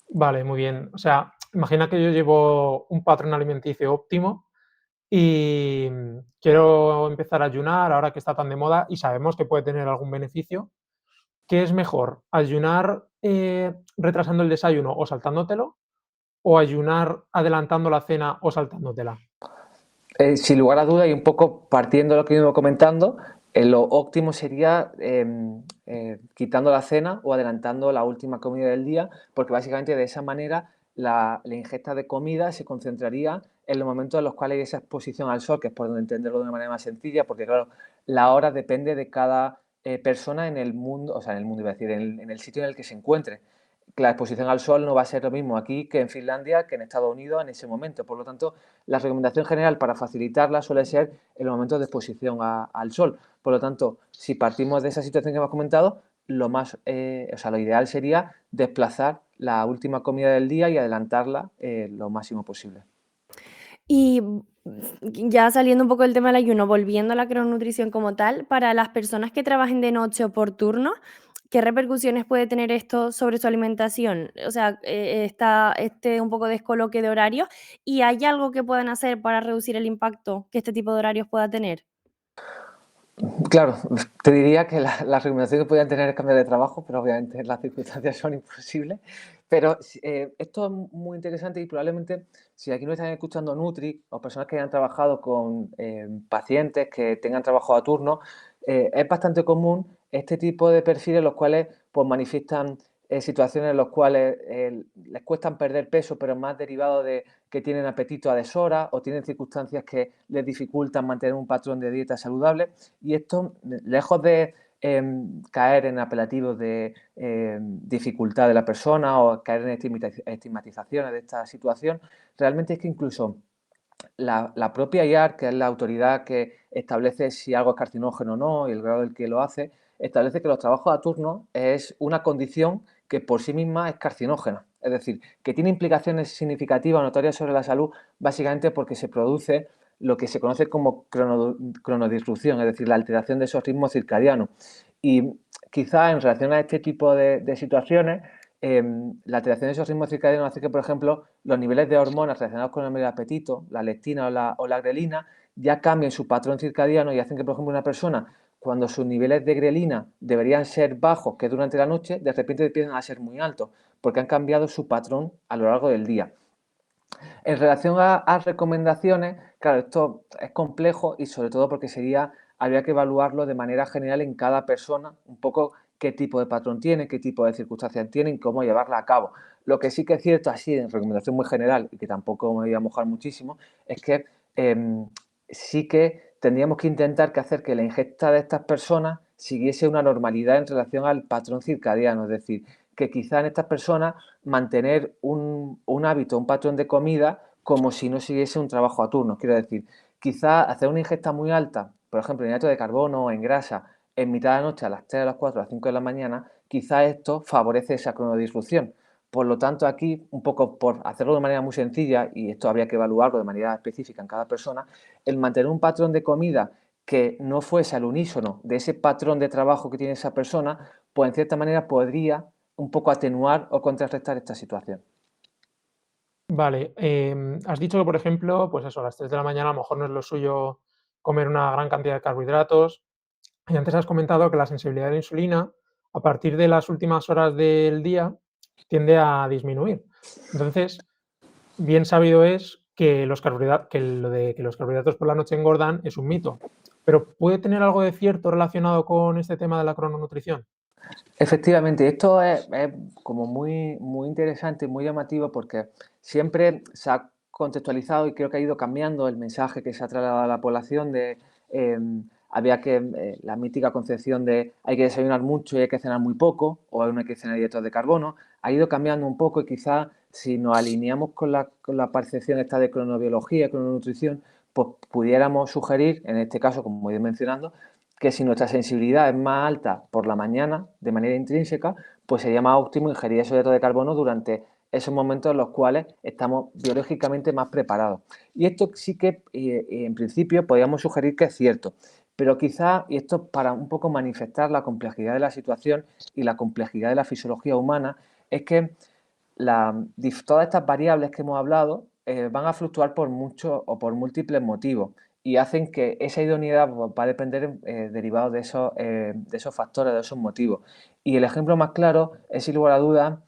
Vale, muy bien. O sea, imagina que yo llevo un patrón alimenticio óptimo y quiero empezar a ayunar ahora que está tan de moda y sabemos que puede tener algún beneficio. ¿Qué es mejor? ¿Ayunar retrasando el desayuno o saltándotelo? ¿O ayunar adelantando la cena o saltándotela? Sin lugar a duda, y un poco partiendo de lo que iba comentando, lo óptimo sería quitando la cena o adelantando la última comida del día, porque básicamente de esa manera la ingesta de comida se concentraría en los momentos en los cuales hay esa exposición al sol, que es por donde entenderlo de una manera más sencilla, porque claro, la hora depende de cada persona en el mundo, o sea, en el mundo, iba a decir, en el sitio en el que se encuentre. La exposición al sol no va a ser lo mismo aquí que en Finlandia, que en Estados Unidos en ese momento. Por lo tanto, la recomendación general para facilitarla suele ser en los momentos de exposición al sol. Por lo tanto, si partimos de esa situación que hemos comentado, lo ideal sería desplazar la última comida del día y adelantarla lo máximo posible. Y ya saliendo un poco del tema del ayuno, volviendo a la crononutrición como tal, para las personas que trabajen de noche o por turno, ¿qué repercusiones puede tener esto sobre su alimentación? O sea, está un poco descoloque de horarios, ¿y hay algo que puedan hacer para reducir el impacto que este tipo de horarios pueda tener? Claro, te diría que la recomendación que podían tener es cambiar de trabajo, pero obviamente las circunstancias son imposibles. Pero esto es muy interesante y probablemente si aquí nos están escuchando Nutri o personas que hayan trabajado con pacientes que tengan trabajo a turno, es bastante común este tipo de perfiles los cuales pues, manifiestan situaciones en las cuales les cuestan perder peso, pero más derivado de que tienen apetito a deshora o tienen circunstancias que les dificultan mantener un patrón de dieta saludable. Y esto, lejos de caer en apelativos de dificultad de la persona o caer en estigmatizaciones de esta situación, realmente es que incluso la propia IARC, que es la autoridad que establece si algo es carcinógeno o no y el grado del que lo hace, establece que los trabajos a turno es una condición que por sí misma es carcinógena. Es decir, que tiene implicaciones significativas o notorias sobre la salud, básicamente porque se produce lo que se conoce como cronodisrupción, es decir, la alteración de esos ritmos circadianos. Y quizá en relación a este tipo de situaciones, la alteración de esos ritmos circadianos hace que, por ejemplo, los niveles de hormonas relacionados con el apetito, la leptina o la grelina, ya cambien su patrón circadiano y hacen que, por ejemplo, una persona, cuando sus niveles de grelina deberían ser bajos, que durante la noche, de repente empiezan a ser muy altos, porque han cambiado su patrón a lo largo del día. En relación a recomendaciones, claro, esto es complejo y sobre todo porque habría que evaluarlo de manera general en cada persona, un poco qué tipo de patrón tiene, qué tipo de circunstancias tiene y cómo llevarla a cabo. Lo que sí que es cierto, así en recomendación muy general, y que tampoco me voy a mojar muchísimo, es que sí que tendríamos que intentar hacer que la ingesta de estas personas siguiese una normalidad en relación al patrón circadiano, es decir, que quizá en estas personas mantener un hábito, un patrón de comida como si no siguiese un trabajo a turnos. Quiero decir, quizá hacer una ingesta muy alta, por ejemplo, en hidrato de carbono o en grasa, en mitad de la noche a las 3, a las 4, a las 5 de la mañana, quizá esto favorece esa cronodisrupción. Por lo tanto, aquí, un poco por hacerlo de manera muy sencilla, y esto habría que evaluarlo de manera específica en cada persona, el mantener un patrón de comida que no fuese al unísono de ese patrón de trabajo que tiene esa persona, pues en cierta manera podría un poco atenuar o contrarrestar esta situación. Vale, has dicho que, por ejemplo, pues eso, a las 3 de la mañana a lo mejor no es lo suyo comer una gran cantidad de carbohidratos. Y antes has comentado que la sensibilidad a la insulina, a partir de las últimas horas del día, tiende a disminuir. Entonces, bien sabido es que lo de que los carbohidratos por la noche engordan es un mito. Pero ¿puede tener algo de cierto relacionado con este tema de la crononutrición? Efectivamente, esto es como muy interesante y muy llamativo porque siempre se ha contextualizado y creo que ha ido cambiando el mensaje que se ha trasladado a la población de la mítica concepción de hay que desayunar mucho y hay que cenar muy poco, o no hay que cenar hidratos de carbono, ha ido cambiando un poco y quizás si nos alineamos con la percepción esta de cronobiología, crononutrición, pues pudiéramos sugerir, en este caso, como he ido mencionando, que si nuestra sensibilidad es más alta por la mañana, de manera intrínseca, pues sería más óptimo ingerir esos hidratos de carbono durante esos momentos en los cuales estamos biológicamente más preparados. Y esto sí que, en principio, podríamos sugerir que es cierto, pero quizás, y esto para un poco manifestar la complejidad de la situación y la complejidad de la fisiología humana, es que todas estas variables que hemos hablado van a fluctuar por muchos o por múltiples motivos y hacen que esa idoneidad va a depender derivado de esos factores, de esos motivos. Y el ejemplo más claro es, sin lugar a dudas,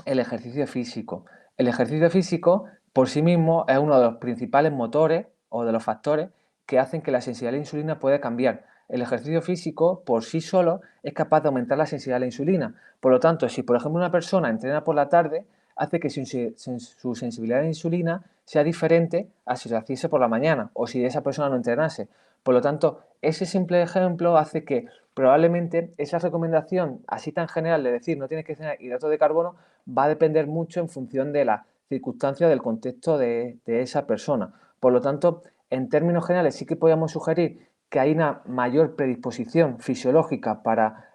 el ejercicio físico. El ejercicio físico por sí mismo es uno de los principales motores o de los factores que hacen que la sensibilidad a la insulina pueda cambiar. El ejercicio físico por sí solo es capaz de aumentar la sensibilidad a la insulina. Por lo tanto, si por ejemplo una persona entrena por la tarde, hace que su sensibilidad a la insulina sea diferente a si lo hiciese por la mañana o si esa persona no entrenase. Por lo tanto, ese simple ejemplo hace que probablemente esa recomendación así tan general de decir no tienes que cenar hidratos de carbono va a depender mucho en función de las circunstancias del contexto de esa persona. Por lo tanto, en términos generales sí que podemos sugerir que hay una mayor predisposición fisiológica para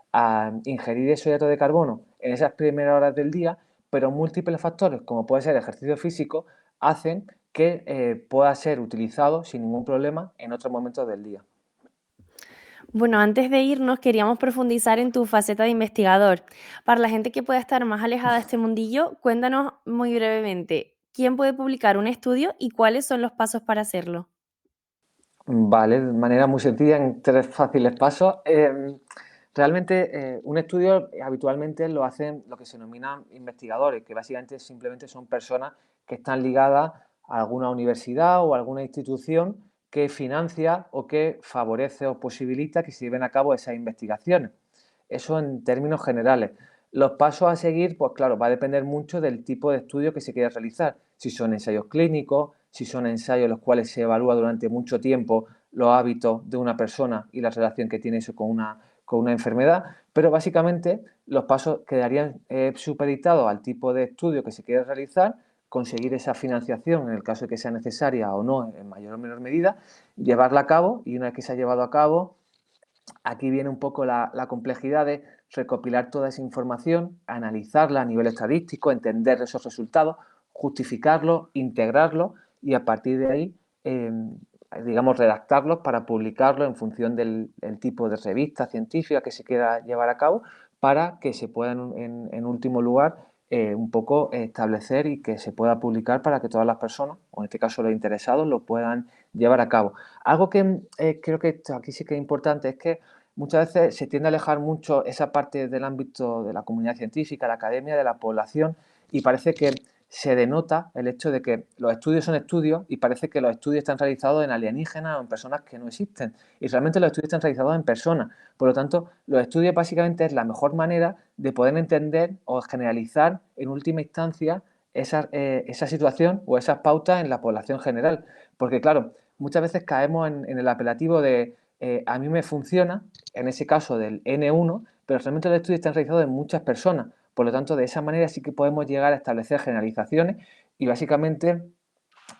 ingerir esos hidratos de carbono en esas primeras horas del día, pero múltiples factores, como puede ser el ejercicio físico, hacen que pueda ser utilizado sin ningún problema en otros momentos del día. Bueno, antes de irnos, queríamos profundizar en tu faceta de investigador. Para la gente que pueda estar más alejada de este mundillo, cuéntanos muy brevemente, ¿quién puede publicar un estudio y cuáles son los pasos para hacerlo? Vale, de manera muy sencilla, en 3 fáciles pasos. Realmente, un estudio habitualmente lo hacen lo que se denominan investigadores, que básicamente simplemente son personas que están ligadas a alguna universidad o alguna institución que financia o que favorece o posibilita que se lleven a cabo esas investigaciones. Eso en términos generales. Los pasos a seguir, pues claro, va a depender mucho del tipo de estudio que se quiera realizar. Si son ensayos clínicos, si son ensayos en los cuales se evalúa durante mucho tiempo los hábitos de una persona y la relación que tiene eso con una enfermedad, pero básicamente los pasos quedarían supeditados al tipo de estudio que se quiere realizar, conseguir esa financiación en el caso de que sea necesaria o no, en mayor o menor medida, llevarla a cabo y una vez que se ha llevado a cabo, aquí viene un poco la complejidad de recopilar toda esa información, analizarla a nivel estadístico, entender esos resultados, justificarlos, integrarlos y a partir de ahí, digamos, redactarlos para publicarlos en función del tipo de revista científica que se quiera llevar a cabo para que se puedan, en último lugar, un poco establecer y que se pueda publicar para que todas las personas, o en este caso los interesados, lo puedan llevar a cabo. Algo que creo que aquí sí que es importante es que muchas veces se tiende a alejar mucho esa parte del ámbito de la comunidad científica, la academia, de la población, y parece que se denota el hecho de que los estudios son estudios y parece que los estudios están realizados en alienígenas o en personas que no existen. Y realmente los estudios están realizados en personas. Por lo tanto, los estudios básicamente es la mejor manera de poder entender o generalizar en última instancia esa situación o esas pautas en la población general. Porque claro, muchas veces caemos en el apelativo de a mí me funciona, en ese caso del N1, pero realmente los estudios están realizados en muchas personas. Por lo tanto, de esa manera sí que podemos llegar a establecer generalizaciones y básicamente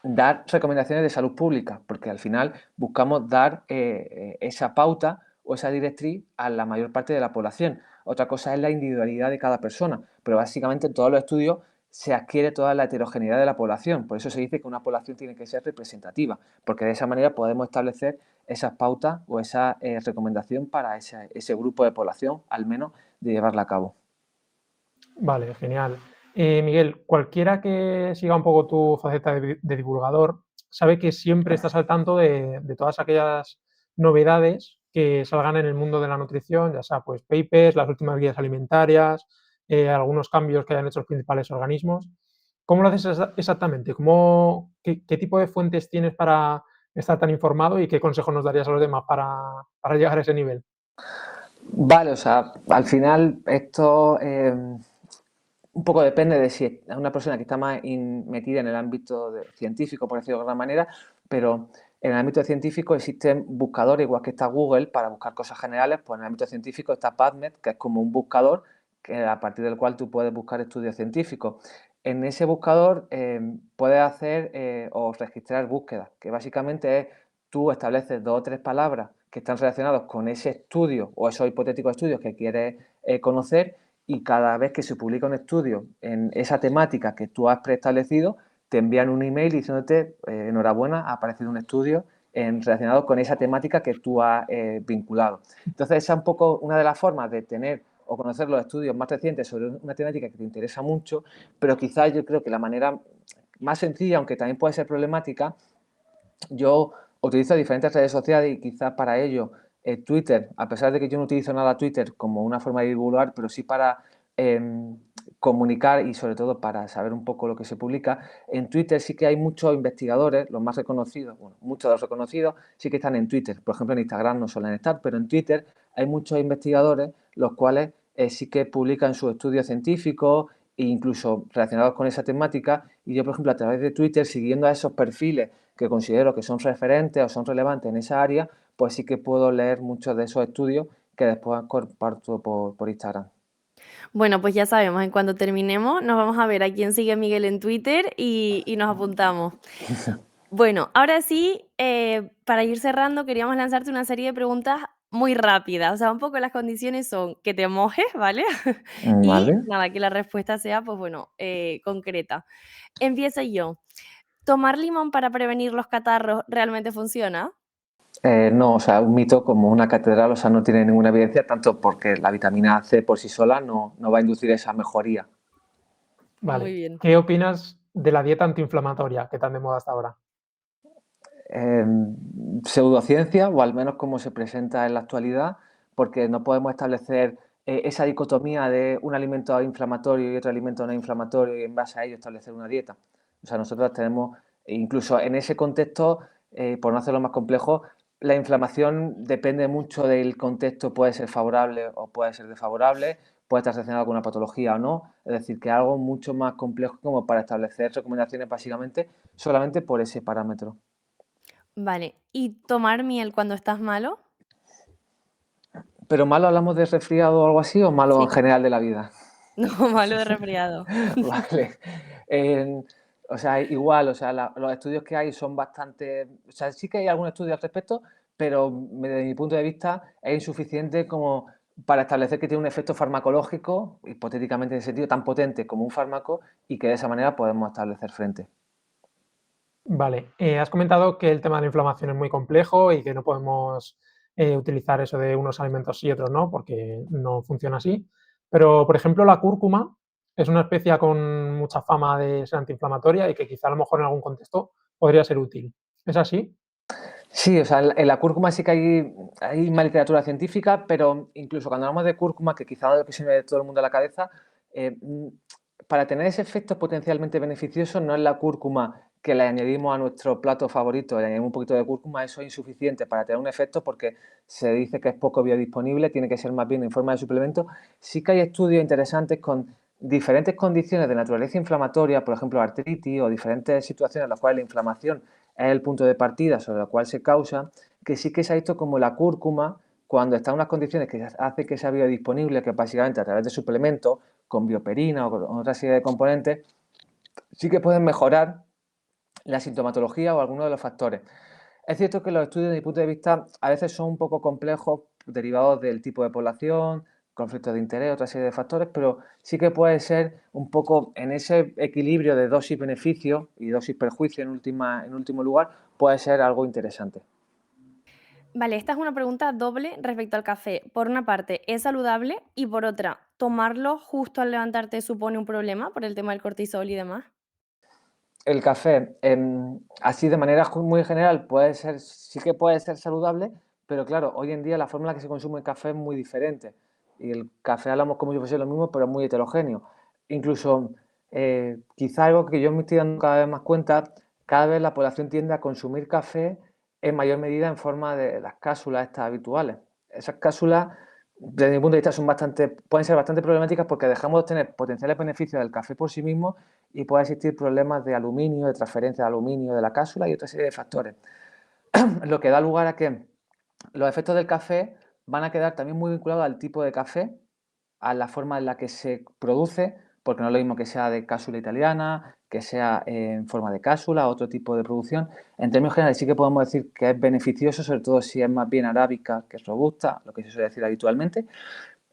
dar recomendaciones de salud pública, porque al final buscamos dar esa pauta o esa directriz a la mayor parte de la población. Otra cosa es la individualidad de cada persona, pero básicamente en todos los estudios se adquiere toda la heterogeneidad de la población. Por eso se dice que una población tiene que ser representativa, porque de esa manera podemos establecer esas pautas o esa recomendación para ese grupo de población, al menos, de llevarla a cabo. Vale, genial. Miguel, cualquiera que siga un poco tu faceta de divulgador sabe que siempre estás al tanto de todas aquellas novedades que salgan en el mundo de la nutrición, ya sea pues papers, las últimas guías alimentarias, algunos cambios que hayan hecho los principales organismos. ¿Cómo lo haces exactamente? ¿Qué tipo de fuentes tienes para estar tan informado y qué consejos nos darías a los demás para llegar a ese nivel? Vale, o sea, al final esto un poco depende de si es una persona que está más metida en el ámbito científico, por decirlo de alguna manera, pero en el ámbito científico existen buscadores, igual que está Google, para buscar cosas generales, pues en el ámbito científico está PubMed, que es como un buscador a partir del cual tú puedes buscar estudios científicos. En ese buscador puedes hacer o registrar búsquedas, que básicamente es tú estableces 2 o 3 palabras que están relacionadas con ese estudio o esos hipotéticos estudios que quieres conocer y cada vez que se publica un estudio en esa temática que tú has preestablecido, te envían un email diciéndote enhorabuena, ha aparecido un estudio relacionado con esa temática que tú has vinculado. Entonces, esa es un poco una de las formas de tener o conocer los estudios más recientes sobre una temática que te interesa mucho, pero quizás yo creo que la manera más sencilla, aunque también puede ser problemática, yo utilizo diferentes redes sociales y quizás para ello Twitter, a pesar de que yo no utilizo nada Twitter como una forma de divulgar, pero sí para comunicar y sobre todo para saber un poco lo que se publica. En Twitter sí que hay muchos investigadores, los más reconocidos, bueno, muchos de los reconocidos sí que están en Twitter. Por ejemplo, en Instagram no suelen estar, pero en Twitter hay muchos investigadores los cuales sí que publican sus estudios científicos e incluso relacionados con esa temática. Y yo, por ejemplo, a través de Twitter, siguiendo a esos perfiles que considero que son referentes o son relevantes en esa área, pues sí que puedo leer muchos de esos estudios que después comparto por Instagram. Bueno, pues ya sabemos, en cuanto terminemos nos vamos a ver a quién sigue Miguel en Twitter y nos apuntamos. Bueno, ahora sí, para ir cerrando, queríamos lanzarte una serie de preguntas muy rápidas. O sea, un poco las condiciones son que te mojes, ¿vale? Y Vale. nada, que la respuesta sea, pues bueno, concreta. Empiezo yo. ¿Tomar limón para prevenir los catarros realmente funciona? No, o sea, un mito como una catedral, o sea, no tiene ninguna evidencia, tanto porque la vitamina C por sí sola no va a inducir esa mejoría. Muy Vale. bien. ¿Qué opinas de la dieta antiinflamatoria que tan de moda hasta ahora? Pseudociencia, o al menos como se presenta en la actualidad, porque no podemos establecer esa dicotomía de un alimento inflamatorio y otro alimento no inflamatorio y en base a ello establecer una dieta. O sea, nosotros tenemos, incluso en ese contexto, por no hacerlo más complejo, la inflamación depende mucho del contexto, puede ser favorable o puede ser desfavorable, puede estar relacionado con una patología o no, es decir, que algo mucho más complejo como para establecer recomendaciones básicamente solamente por ese parámetro. Vale. ¿Y tomar miel cuando estás malo? ¿Pero malo hablamos de resfriado o algo así o malo en Sí. general de la vida? No, malo de resfriado. Vale. En- o sea, igual, o sea, los estudios que hay son bastante... O sea, sí que hay algún estudio al respecto, pero desde mi punto de vista es insuficiente como para establecer que tiene un efecto farmacológico, hipotéticamente en ese sentido, tan potente como un fármaco y que de esa manera podemos establecer frente. Vale, has comentado que el tema de la inflamación es muy complejo y que no podemos utilizar eso de unos alimentos y otros no, porque no funciona así. Pero, por ejemplo, la cúrcuma es una especia con mucha fama de ser antiinflamatoria y que quizá a lo mejor en algún contexto podría ser útil. ¿Es así? Sí, o sea, en la cúrcuma sí que hay más literatura científica, pero incluso cuando hablamos de cúrcuma, que quizá es lo que se me viene todo el mundo a la cabeza, eh, mm, para tener ese efecto potencialmente beneficioso no es la cúrcuma que le añadimos a nuestro plato favorito, le añadimos un poquito de cúrcuma, eso es insuficiente para tener un efecto porque se dice que es poco biodisponible, tiene que ser más bien en forma de suplemento. Sí que hay estudios interesantes con diferentes condiciones de naturaleza inflamatoria, por ejemplo, artritis o diferentes situaciones en las cuales la inflamación es el punto de partida sobre el cual se causa, que sí que se ha visto como la cúrcuma, cuando está en unas condiciones que hace que sea biodisponible, que básicamente a través de suplementos, con bioperina o con otra serie de componentes, sí que pueden mejorar la sintomatología o algunos de los factores. Es cierto que los estudios, desde mi punto de vista, a veces son un poco complejos, derivados del tipo de población, conflictos de interés, otra serie de factores, pero sí que puede ser un poco en ese equilibrio de dosis-beneficio y dosis-perjuicio en último lugar, puede ser algo interesante. Vale, esta es una pregunta doble respecto al café. Por una parte, ¿es saludable? Y por otra, ¿tomarlo justo al levantarte supone un problema por el tema del cortisol y demás? El café, así de manera muy general, puede ser, sí que puede ser saludable, pero claro, hoy en día la forma en la que se consume el café es muy diferente. Y el café hablamos como si fuese lo mismo, pero es muy heterogéneo. Incluso, quizá algo que yo me estoy dando cada vez más cuenta, cada vez la población tiende a consumir café en mayor medida en forma de las cápsulas estas habituales. Esas cápsulas, desde mi punto de vista, pueden ser bastante problemáticas porque dejamos de obtener potenciales beneficios del café por sí mismo y puede existir problemas de aluminio, de transferencia de aluminio de la cápsula y otra serie de factores. Lo que da lugar a que los efectos del café van a quedar también muy vinculados al tipo de café, a la forma en la que se produce, porque no es lo mismo que sea de cápsula italiana, que sea en forma de cápsula, otro tipo de producción. En términos generales sí que podemos decir que es beneficioso, sobre todo si es más bien arábica que es robusta, lo que se suele decir habitualmente.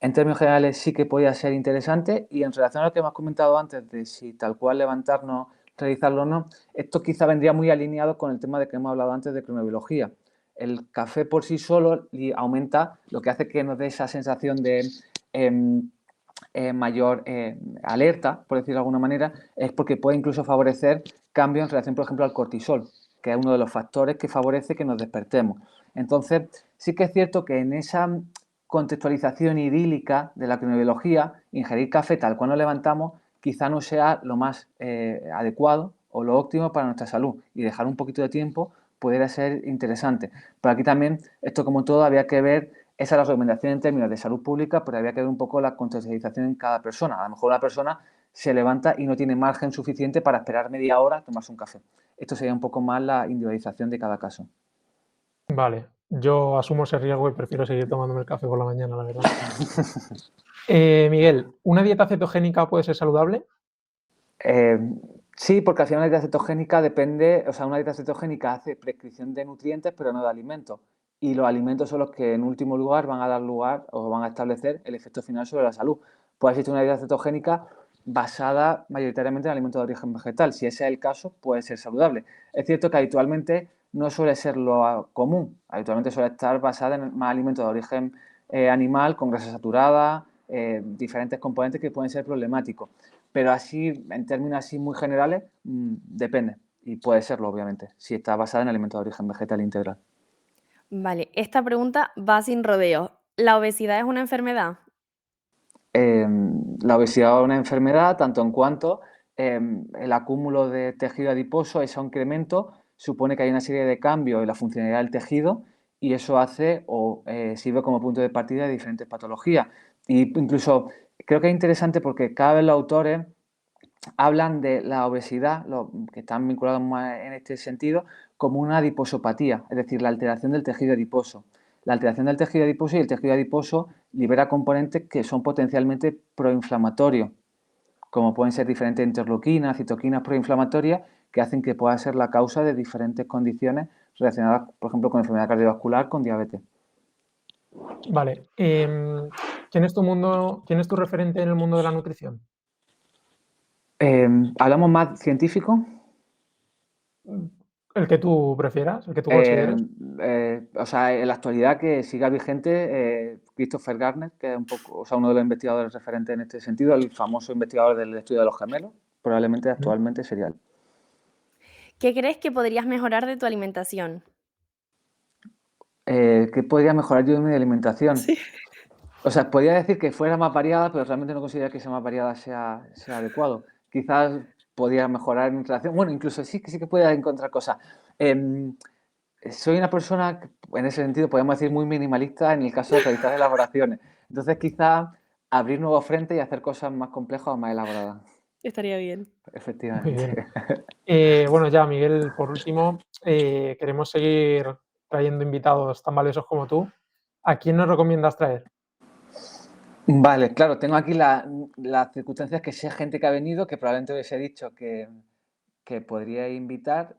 En términos generales sí que podía ser interesante y en relación a lo que hemos comentado antes de si tal cual levantarnos, realizarlo o no, esto quizá vendría muy alineado con el tema de que hemos hablado antes de cronobiología. El café por sí solo aumenta, lo que hace que nos dé esa sensación de mayor alerta, por decirlo de alguna manera, es porque puede incluso favorecer cambios en relación, por ejemplo, al cortisol, que es uno de los factores que favorece que nos despertemos. Entonces, sí que es cierto que en esa contextualización idílica de la cronobiología, ingerir café tal cual nos levantamos quizá no sea lo más adecuado o lo óptimo para nuestra salud y dejar un poquito de tiempo pudiera ser interesante. Pero aquí también, esto como todo, había que ver, esa es la recomendación en términos de salud pública, pero había que ver un poco la contextualización en cada persona. A lo mejor una persona se levanta y no tiene margen suficiente para esperar media hora a tomarse un café. Esto sería un poco más la individualización de cada caso. Vale, yo asumo ese riesgo y prefiero seguir tomándome el café por la mañana, la verdad. Miguel, ¿una dieta cetogénica puede ser saludable? Eh, sí, porque al final la dieta cetogénica depende, o sea, una dieta cetogénica hace prescripción de nutrientes, pero no de alimentos. Y los alimentos son los que en último lugar van a dar lugar o van a establecer el efecto final sobre la salud. Puede existir una dieta cetogénica basada mayoritariamente en alimentos de origen vegetal. Si ese es el caso, puede ser saludable. Es cierto que habitualmente no suele ser lo común. Habitualmente suele estar basada en más alimentos de origen animal, con grasa saturada, diferentes componentes que pueden ser problemáticos. Pero así, en términos así muy generales, depende. Y puede serlo, obviamente, si está basada en alimentos de origen vegetal integral. Vale, esta pregunta va sin rodeos. ¿La obesidad es una enfermedad? La obesidad es una enfermedad, tanto en cuanto el acúmulo de tejido adiposo, ese incremento, supone que hay una serie de cambios en la funcionalidad del tejido y eso hace o sirve como punto de partida de diferentes patologías. Y incluso creo que es interesante porque cada vez los autores hablan de la obesidad, que están vinculados más en este sentido, como una adiposopatía, es decir, la alteración del tejido adiposo. La alteración del tejido adiposo y el tejido adiposo libera componentes que son potencialmente proinflamatorios, como pueden ser diferentes interleuquinas, citoquinas proinflamatorias, que hacen que pueda ser la causa de diferentes condiciones relacionadas, por ejemplo, con enfermedad cardiovascular, con diabetes. Vale. ¿Quién es tu referente en el mundo de la nutrición? ¿Hablamos más científico? El que tú prefieras, el que tú Eh, consideres. o sea, en la actualidad que siga vigente Christopher Gardner, que es un poco, o sea, uno de los investigadores referentes en este sentido, el famoso investigador del estudio de los gemelos, probablemente actualmente sería él. ¿Qué crees que podrías mejorar de tu alimentación? ¿Qué podría mejorar yo en mi alimentación? Sí. O sea, podría decir que fuera más variada, pero realmente no considero que sea más variada sea adecuado. Quizás podría mejorar en relación, bueno, incluso sí que podría encontrar cosas. Soy una persona, en ese sentido, podemos decir, muy minimalista en el caso de realizar elaboraciones. Entonces, quizás abrir nuevos frentes y hacer cosas más complejas o más elaboradas. Estaría bien. Muy Efectivamente. bien. Bueno, ya, Miguel, por último, queremos seguir trayendo invitados tan valiosos como tú. ¿A quién nos recomiendas traer? Vale, claro, tengo aquí las circunstancias que sé gente que ha venido, que probablemente os he dicho que podría invitar.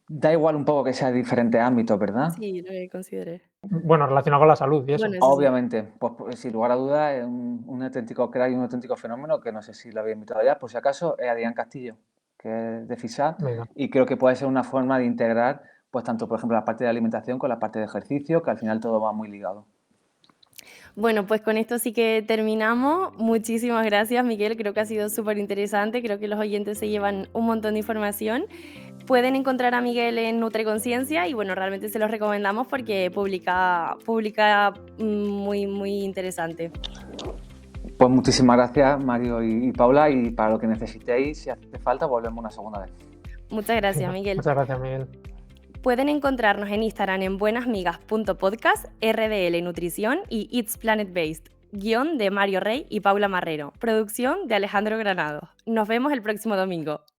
Da igual un poco que sea de diferentes ámbitos, ¿verdad? Sí, lo que consideré. Bueno, relacionado con la salud y eso. Bueno, eso sí. Obviamente, pues sin lugar a dudas, es un auténtico crack y un auténtico fenómeno, que no sé si lo había invitado ya, por si acaso, es Adrián Castillo, que es de FISAT, Venga. y creo que puede ser una forma de integrar, pues tanto, por ejemplo, la parte de alimentación con la parte de ejercicio, que al final todo va muy ligado. Bueno, pues con esto sí que terminamos. Muchísimas gracias, Miguel. Creo que ha sido súper interesante. Creo que los oyentes se llevan un montón de información. Pueden encontrar a Miguel en Nutreconciencia y bueno, realmente se los recomendamos porque publica muy, muy interesante. Pues muchísimas gracias, Mario y Paula, y para lo que necesitéis, si hace falta, volvemos una segunda vez. Muchas gracias, Miguel. Muchas gracias, Miguel. Pueden encontrarnos en Instagram en buenasmigas.podcast, RDL Nutrición y It's Planet Based. Guión de Mario Rey y Paula Marrero. Producción de Alejandro Granado. Nos vemos el próximo domingo.